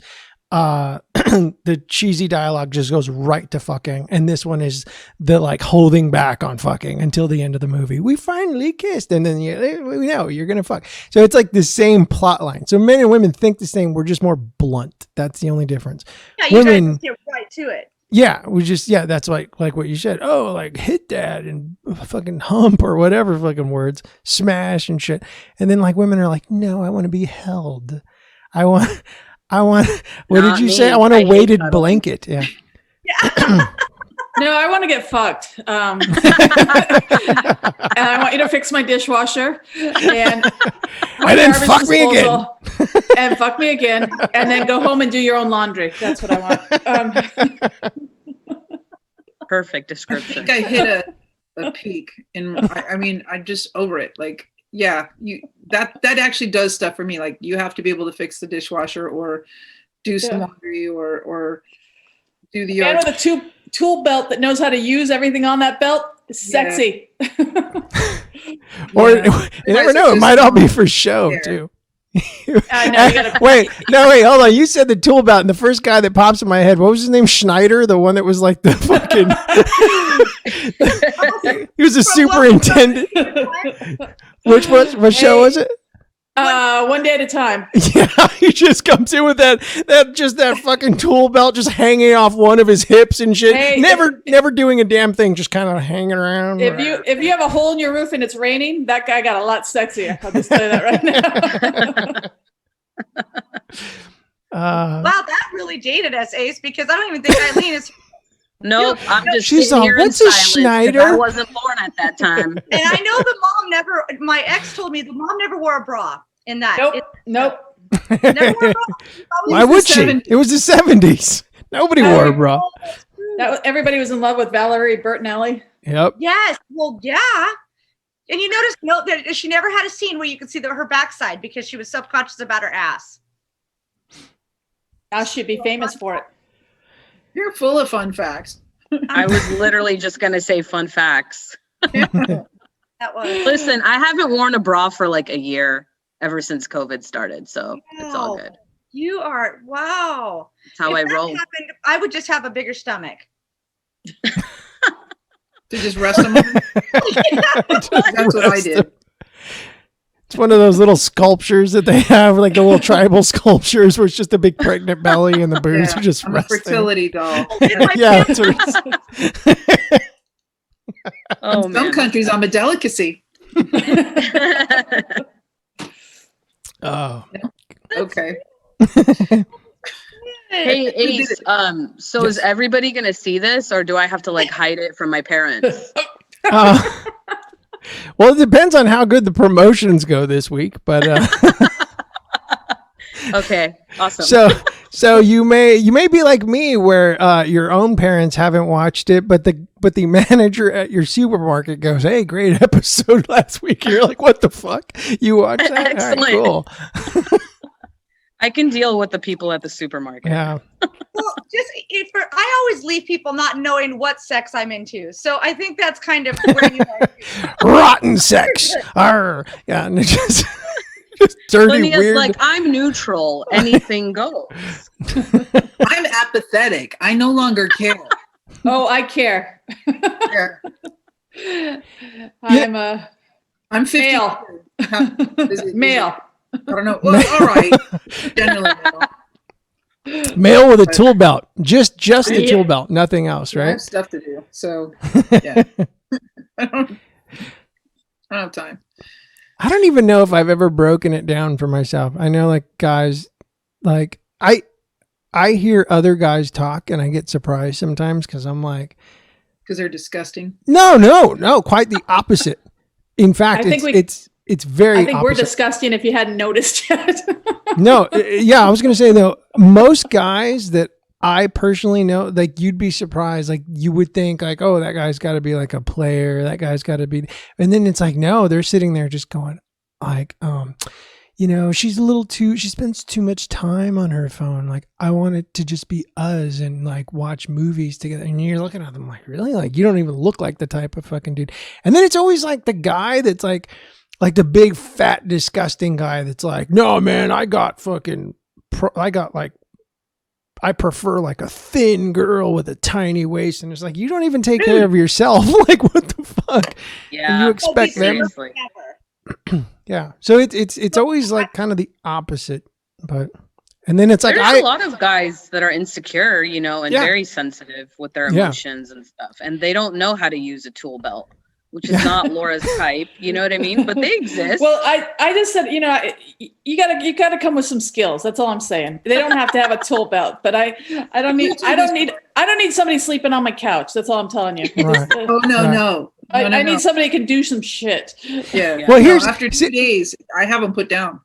the cheesy dialogue just goes right to fucking, and this one is the like holding back on fucking until the end of the movie. We finally kissed, and then we know you're gonna fuck. So it's like the same plot line. So men and women think the same. We're just more blunt. That's the only difference. yeah, you women- guys get right to it. Yeah, we just that's like what you said. Oh, like hit that and fucking hump or whatever fucking words, smash and shit. And then like women are like, no, I want to be held. I want. What Not did you me. say? I want I a hate weighted cuddling. blanket. Yeah. No, I want to get fucked. And I want you to fix my dishwasher and then garbage fuck me again. disposal and fuck me again, and then go home and do your own laundry. That's what I want. Perfect I description. think I hit a peak in. I mean, I'm just over it. Like, yeah, that actually does stuff for me. Like, you have to be able to fix the dishwasher or do some laundry or do the yard. And with a tool belt that knows how to use everything on that belt is sexy. Or you never know, it might all be for show too. I know, you gotta- wait, hold on. You said the tool belt, and the first guy that pops in my head, what was his name? Schneider, the one that was like the fucking. He was a superintendent. What show was it? One Day at a Time. Yeah, he just comes in with that fucking tool belt just hanging off one of his hips and shit. Hey, never doing a damn thing, just kind of hanging around. If you have a hole in your roof and it's raining, that guy got a lot sexier. I'll just tell you that right now. Wow, that really dated us, Ace, because I don't even think Eileen is. Nope, I'm just She's sitting all, here "What's in a silence 'cause Schneider?" I wasn't born at that time. And I know the mom never. My ex told me the mom never wore a bra in that. Nope. Never wore a bra. Why would she? It was the 70s. Nobody wore a bra. Everybody was in love with Valerie Bertinelli. Yep. Yes. Well, yeah. And you notice that she never had a scene where you could see her backside because she was subconscious about her ass. Now she'd be famous for it. You're full of fun facts. I was literally just going to say fun facts. That was. Listen, I haven't worn a bra for like a year ever since COVID started, so it's all good. You are, wow. That's how I If that roll. happened, I would just have a bigger stomach. To just rest them. That's what I did. It's one of those little sculptures that they have, like the little tribal sculptures where it's just a big pregnant belly and the boobs are just I'm resting. a fertility doll. Yeah, that's what it's- Oh, In some countries, I'm a delicacy. Oh. Okay. Hey, Ace, so is everybody going to see this or do I have to like hide it from my parents? Well, it depends on how good the promotions go this week, but Okay, awesome. so you may be like me where your own parents haven't watched it, but the manager at your supermarket goes, "Hey, great episode last week." You're like, "What the fuck? You watched that? Excellent. All right, cool." I can deal with the people at the supermarket. Yeah. Well, I always leave people not knowing what sex I'm into. So I think that's kind of where you are. Rotten sex. Arr. Yeah, and it's just dirty, Lania's weird. like, I'm neutral. Anything goes. I'm apathetic. I no longer care. Oh, I care. Yeah. I'm 50. male. Male. I don't know. Well, all right. Generally male. Male with a tool belt. Just the tool belt, nothing else, I right? have stuff to do. So, yeah. I don't have time. I don't even know if I've ever broken it down for myself. I know like guys, like I hear other guys talk and I get surprised sometimes because I'm like, Because they're disgusting. no, quite the opposite. In fact, I think it's very I think we're opposite. disgusting if you hadn't noticed yet. No, yeah, I was going to say though, most guys that I personally know, like you'd be surprised. Like you would think like, oh, that guy's got to be like a player. That guy's got to be. And then it's like, no, they're sitting there just going like, she spends too much time on her phone. Like I want it to just be us and like watch movies together. And you're looking at them like, really? Like you don't even look like the type of fucking dude. And then it's always like the guy that's like the big fat disgusting guy that's like, no man, I prefer like a thin girl with a tiny waist. And it's like, you don't even take care of yourself. Like what the fuck? Yeah. And you expect them. Seriously. Yeah. So it's always like kind of the opposite, but And then it's like, There's a lot of guys that are insecure, you know, and very sensitive with their emotions and stuff. And they don't know how to use a tool belt, which is not Laura's type. You know what I mean? But they exist. Well, I just said, you know, you gotta come with some skills. That's all I'm saying. They don't have to have a tool belt, but I don't need somebody sleeping on my couch. That's all I'm telling you. Right. Oh no. I need somebody who can do some shit. Yeah. Well, after 2 days, I have them put down.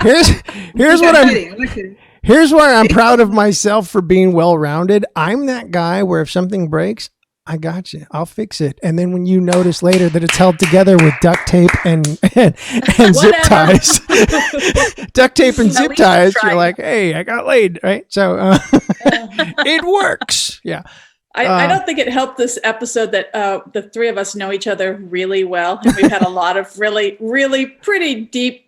Here's what here's why I'm proud of myself for being well-rounded. I'm that guy where if something breaks, I got you. I'll fix it. And then when you notice later that it's held together with duct tape and zip ties, duct tape and zip ties, you're like, hey, I got laid, right? So it works. Yeah. I don't think it helped this episode that the three of us know each other really well. And we've had a lot of really, really pretty deep,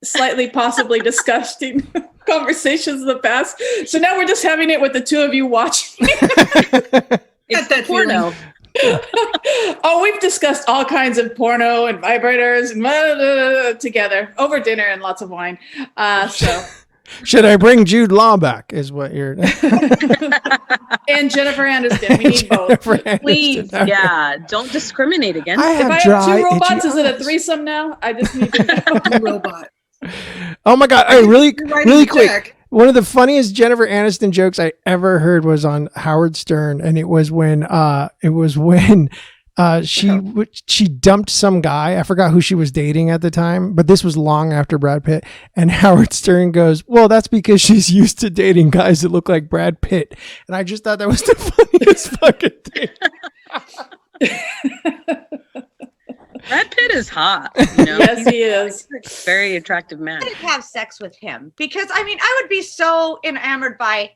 slightly possibly disgusting conversations in the past. So now we're just having it with the two of you watching. It's that porno. Oh, we've discussed all kinds of porno and vibrators and together over dinner and lots of wine. So should I bring Jude Law back? Is what you're. And Jennifer Aniston. We need both. Please, yeah. Don't discriminate against. If I have two robots, is it a threesome now? I just need to know. Robot. Oh my God! Hey, really quick. One of the funniest Jennifer Aniston jokes I ever heard was on Howard Stern, and it was when she dumped some guy. I forgot who she was dating at the time, but this was long after Brad Pitt. And Howard Stern goes, "Well, that's because she's used to dating guys that look like Brad Pitt." And I just thought that was the funniest fucking thing. Brad Pitt is hot. You know? Yes, he is. He's a very attractive man. I didn't have sex with him because I mean I would be so enamored by.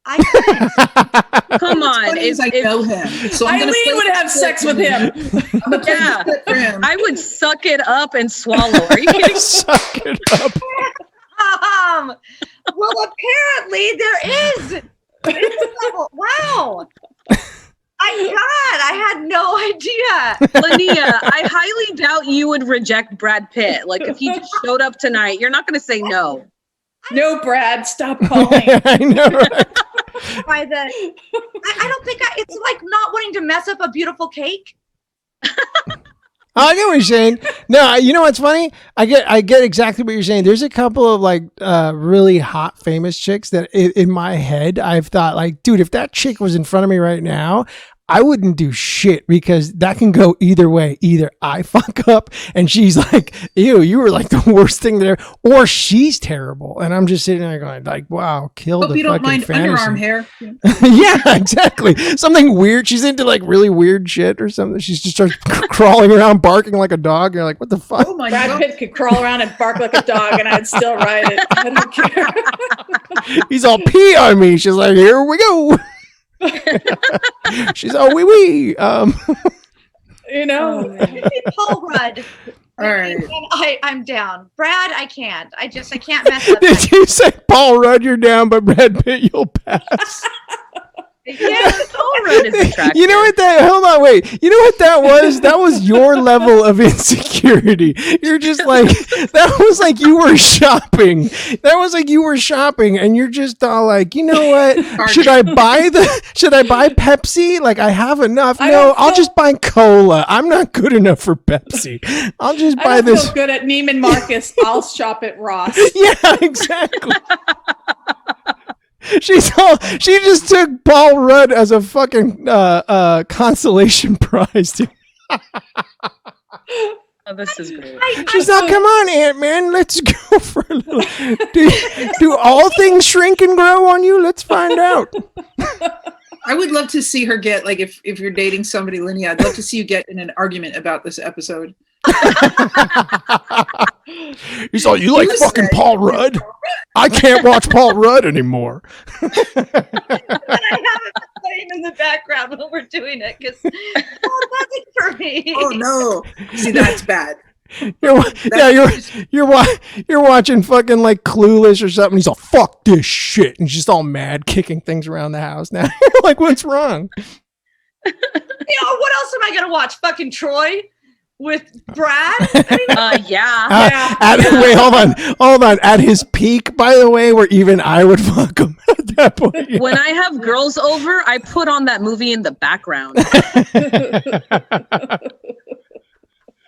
Come on, I know him. So Eileen would have sex with him. Yeah, I would suck it up and swallow. Are you kidding? Suck it up. Well, apparently there is. Wow. I had no idea. Laniea, I highly doubt you would reject Brad Pitt. Like if he just showed up tonight, you're not going to say no. No, Brad, stop calling. I know, right? I don't think it's like not wanting to mess up a beautiful cake. I get what you're saying. No, you know what's funny? I get exactly what you're saying. There's a couple of like really hot famous chicks that in my head I've thought like, dude, if that chick was in front of me right now, I wouldn't do shit because that can go either way. Either I fuck up and she's like, ew, you were like the worst thing there, or she's terrible. And I'm just sitting there going like, wow, killed the fucking you don't mind fantasy. underarm hair. Yeah, exactly. Something weird. She's into like really weird shit or something. She just starts crawling around, barking like a dog. You're like, what the fuck? Oh my Brad God. Pitt could crawl around and bark like a dog and I'd still ride it. I don't care. He's all pee on me. She's like, here we go. She's all wee wee. You know, Paul Rudd. All right. I'm down. Brad, I can't. I can't mess up. Did you say Paul Rudd, you're down, but Brad Pitt, you'll pass? Yes, Paul Rudd is attractive. You know what hold on, wait. You know what that was? That was your level of insecurity. You're just like, that was like you were shopping. That was like you were shopping and you're just all like, you know what? Should I buy Pepsi? Like I have enough. No, I'll just buy cola. I'm not good enough for Pepsi. I'll just buy this. I feel good at Neiman Marcus. I'll shop at Ross. Yeah, exactly. She just took Paul Rudd as a fucking consolation prize. Oh, this is great. She's like, come on, Ant-Man, let's go for a little. Do all things shrink and grow on you? Let's find out. I would love to see her get, like, if you're dating somebody, Laniea, I'd love to see you get in an argument about this episode. He's all, you like fucking Paul Rudd? I can't watch Paul Rudd anymore. I have it playing in the background when we're doing it because that's it for me. Oh no! See, that's bad. You're watching fucking like Clueless or something. He's all, fuck this shit, and she's all mad, kicking things around the house. Now you're like, what's wrong? What else am I gonna watch? Fucking Troy. with Brad. I mean, Yeah. Wait, hold on. At his peak, by the way, where even I would fuck him at that point. Yeah. When I have girls over, I put on that movie in the background.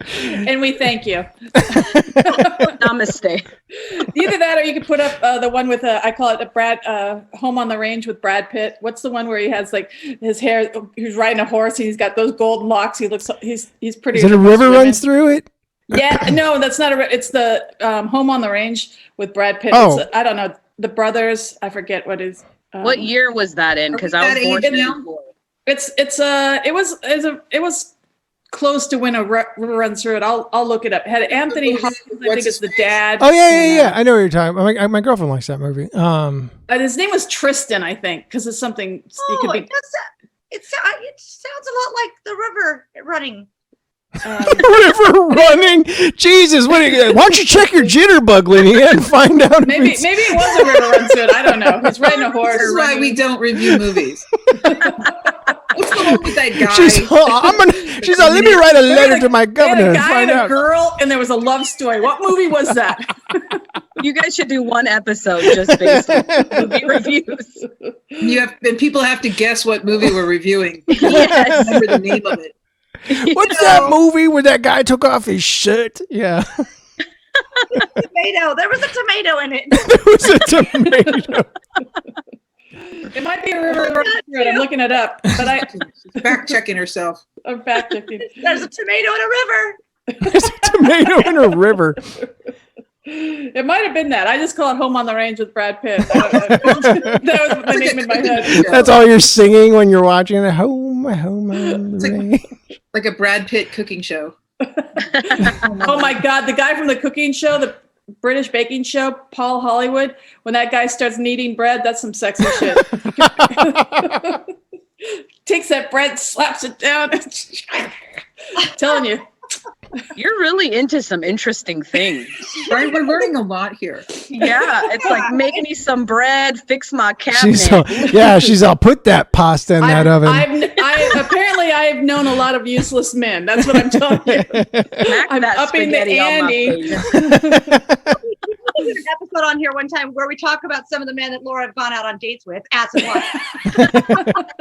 And we thank you. Namaste. Either that, or you could put up the one with I call it a Brad Home on the Range with Brad Pitt. What's the one where he has like his hair? He's riding a horse and he's got those golden locks. He looks. He's pretty. Is it a river runs through it? Yeah, no, that's not a. It's the Home on the Range with Brad Pitt. Oh. I don't know the brothers. I forget what is. What year was that in? Because I was born before. It was close to when a river runs through it. I'll look it up. Had Anthony Hopkins, I think it's the dad. Oh yeah. I know what you're talking about. My girlfriend likes that movie. His name was Tristan, I think, because it's something. It sounds a lot like the river running. River running. Jesus, why don't you check your jitterbug, Laniea, and find out? Maybe it was a river run through it. I don't know. He's riding a horse. This is why we don't review movies. What's the one with that guy? She's like, let me write a letter to my governor and guy find and a out. girl, and there was a love story. What movie was that? You guys should do one episode just based on movie reviews. And people have to guess what movie we're reviewing. Yes. Remember the name of it. What's that movie where that guy took off his shirt? Yeah. Tomato. There was a tomato in it. There was a tomato. It might be a river run through it. I'm looking it up, but She's fact checking herself. I'm fact checking. There's a tomato in a river. There's a tomato in a river. It might have been that. I just call it Home on the Range with Brad Pitt. That was the name in my head. That's all you're singing when you're watching it. Home on the range. Like a Brad Pitt cooking show. Oh my God, the guy from the cooking show, the British baking show, Paul Hollywood, when that guy starts kneading bread, that's some sexy shit. Takes that bread, slaps it down. Telling you. You're really into some interesting things. Right? We're learning a lot here. Yeah, it's like make me some bread, fix my cabinet. She's all put that pasta in that oven. Apparently I've known a lot of useless men. That's what I'm telling you. I'm upping the ante. We did an episode on here one time where we talk about some of the men that Laura had gone out on dates with. Ask them what.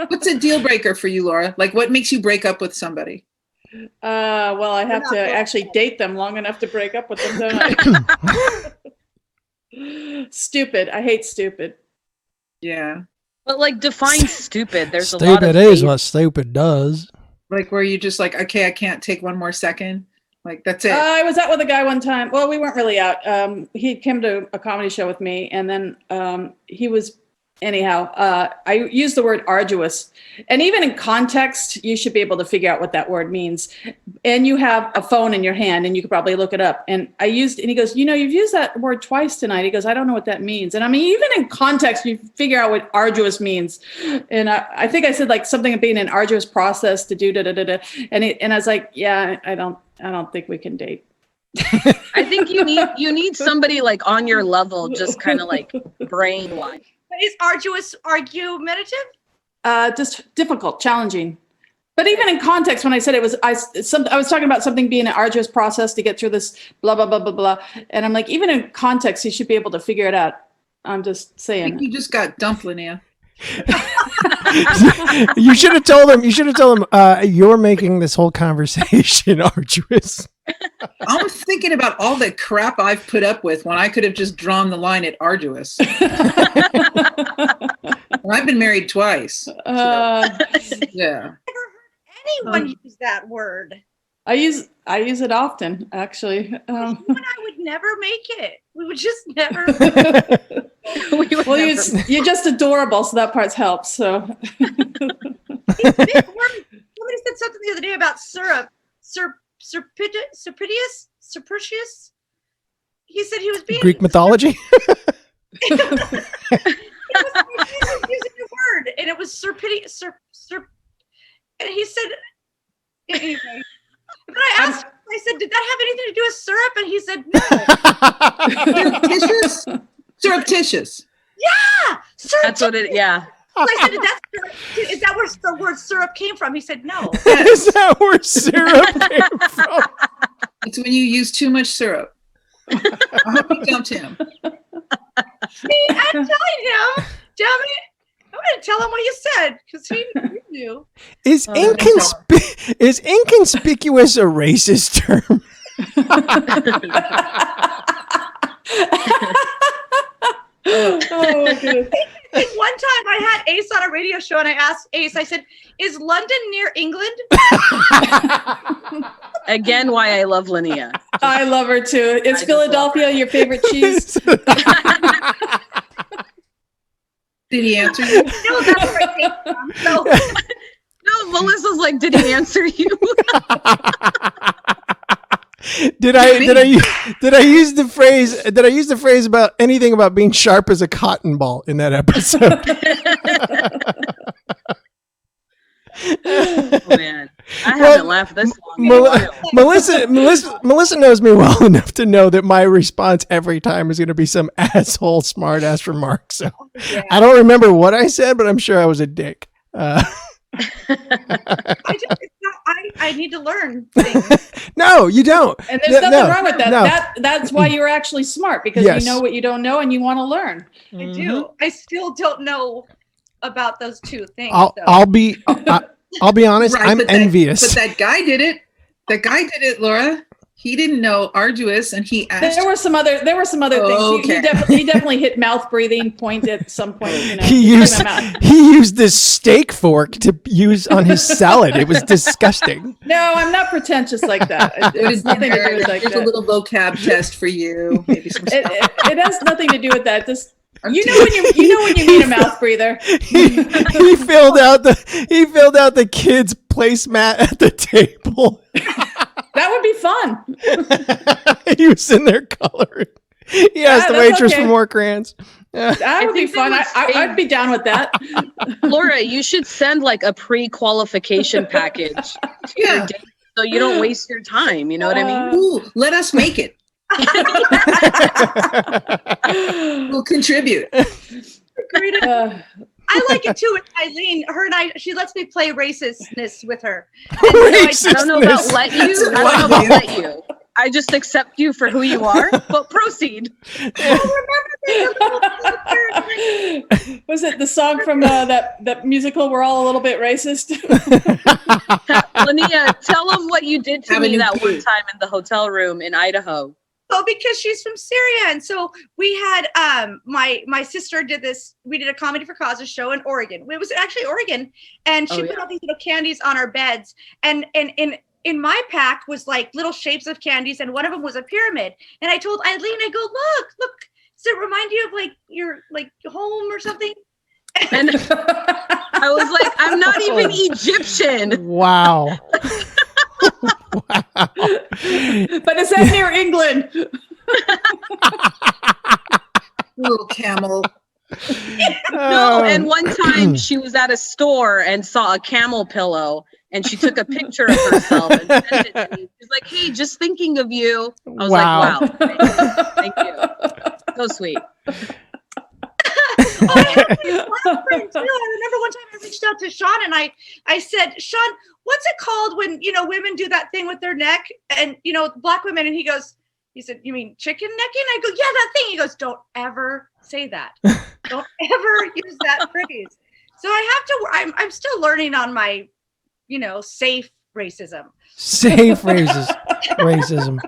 What's a deal breaker for you, Laura? Like, what makes you break up with somebody? Well, I have to actually date them long enough to break up with them, don't I? Stupid. I hate stupid. Yeah. But like define stupid. There's a lot of stupid is what stupid does. Like where you just like, okay, I can't take one more second. Like that's it. I was out with a guy one time. Well, we weren't really out. He came to a comedy show with me, and then he was. Anyhow, I use the word arduous, and even in context, you should be able to figure out what that word means. And you have a phone in your hand, and you could probably look it up. And he goes, you've used that word twice tonight. He goes, I don't know what that means. And I mean, even in context, you figure out what arduous means. And I think I said like something of being an arduous process to do da da da da. And I was like, yeah, I don't think we can date. I think you need somebody like on your level, just kind of like brain wise. Is arduous argumentative? Just difficult, challenging. But even in context, when I said it was, I was talking about something being an arduous process to get through this blah, blah, blah, blah, blah. And I'm like, even in context, you should be able to figure it out. I'm just saying. I think you just got dumped, Laniea. You should have told him, you're making this whole conversation arduous. I'm thinking about all the crap I've put up with when I could have just drawn the line at arduous. Well, I've been married twice. Yeah. Anyone use that word? I use it often, actually. You and I would never make it. We would just never. You're just adorable, so that part helps. So. Somebody said something the other day about syrup. Superstitious. He said he was being Greek mythology. He was using a word, and it was serpitious. And he said, anyway. But I asked him, I said, did that have anything to do with syrup? And he said, no. Surreptitious? Surreptitious. Yeah. That's what it. Yeah. I said, is that where the word syrup came from? He said, no. Is that where syrup came from? It's when you use too much syrup. I hope you dumped him. See, I'm telling him. Damn it. I'm going to tell him what you said because he knew. Is inconspicuous a racist term? Oh, my goodness. One time I had Ace on a radio show and I asked Ace, I said, is London near England? Again, why I love Laniea. I love her too. Is Philadelphia your favorite cheese? Did he answer you? No, that's where I came from. So, No, Melissa's like, did he answer you? Did I use the phrase about anything about being sharp as a cotton ball in that episode? Oh, man. I haven't laughed this long. Melissa knows me well enough to know that my response every time is going to be some asshole smart ass remark. So I don't remember what I said, but I'm sure I was a dick. I need to learn things. No, you don't. And there's nothing wrong with that. No. That's why you're actually smart, because Yes. you know what you don't know and you want to learn. I do. I still don't know about those two things. I'll be honest. Right, I'm envious. But that guy did it. That guy did it, Laura. He didn't know arduous, and he asked. There were some other things. Okay. He definitely hit mouth breathing point at some point. You know, He used this steak fork to use on his salad. It was disgusting. No, I'm not pretentious like that. It has nothing to do with like There's that. a little vocab test for you. Maybe some stuff. It has nothing to do with that. Just you know when you meet a mouth breather. He filled out the kids' placemat at the table. That would be fun. He was in there coloring. He asked the that's waitress okay. for more crayons. That would be think fun. they would I'd be down with that. Laura, you should send like a pre-qualification package to your date so you don't waste your time. You know what I mean? Ooh, let us make it. We'll contribute. I like it too with Eileen. Her and I, she lets me play racistness with her. I don't know about let you. I don't know about let you. I just accept you for who you are, but proceed. Was it the song from that musical? We're all a little bit racist. Laniea, tell them what you did to Have a me new that clue. one time in the hotel room in Idaho. Oh, because she's from Syria, and so we had my sister did this. We did a comedy for causes show in Oregon. It was actually Oregon, and she put all these little candies on our beds, and in my pack was like little shapes of candies, and one of them was a pyramid. And I told Eileen, I go, look, does it remind you of like your like home or something? And I was like, I'm not even Egyptian. Wow. Wow. But is that near England? Little camel. No, and one time she was at a store and saw a camel pillow, and she took a picture of herself and sent it to me. She's like, "Hey, just thinking of you." I was Wow. like, "Wow, thank you, so sweet." I remember one time I reached out to Sean and I said, Sean, what's it called when, women do that thing with their neck and, black women? And he said, you mean chicken necking? I go, yeah, that thing. He goes, don't ever say that. Don't ever use that phrase. So I'm still learning on my, safe racism. Safe racism.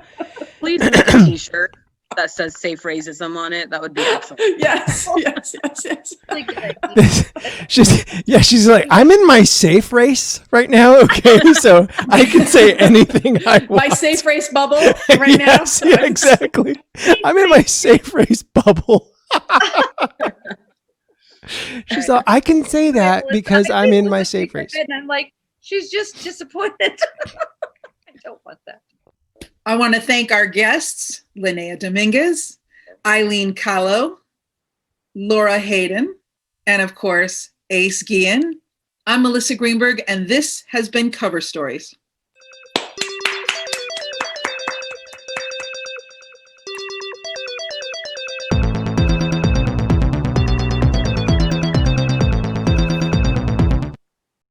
Please make a T-shirt that says "Safe Racism" on it. That would be excellent. Yes. She's like, I'm in my safe race right now. Okay, so I can say anything I want. My safe race bubble right now. Yeah, exactly. I'm in my safe race bubble. She's like, I can say that because I'm in my safe race. And I'm like, she's just disappointed. I don't want that. I want to thank our guests, Laniea Dominguez, Eileen Kallo, Laura Hayden, and of course, Ace Guillen. I'm Melissa Greenberg, and this has been Cover Stories.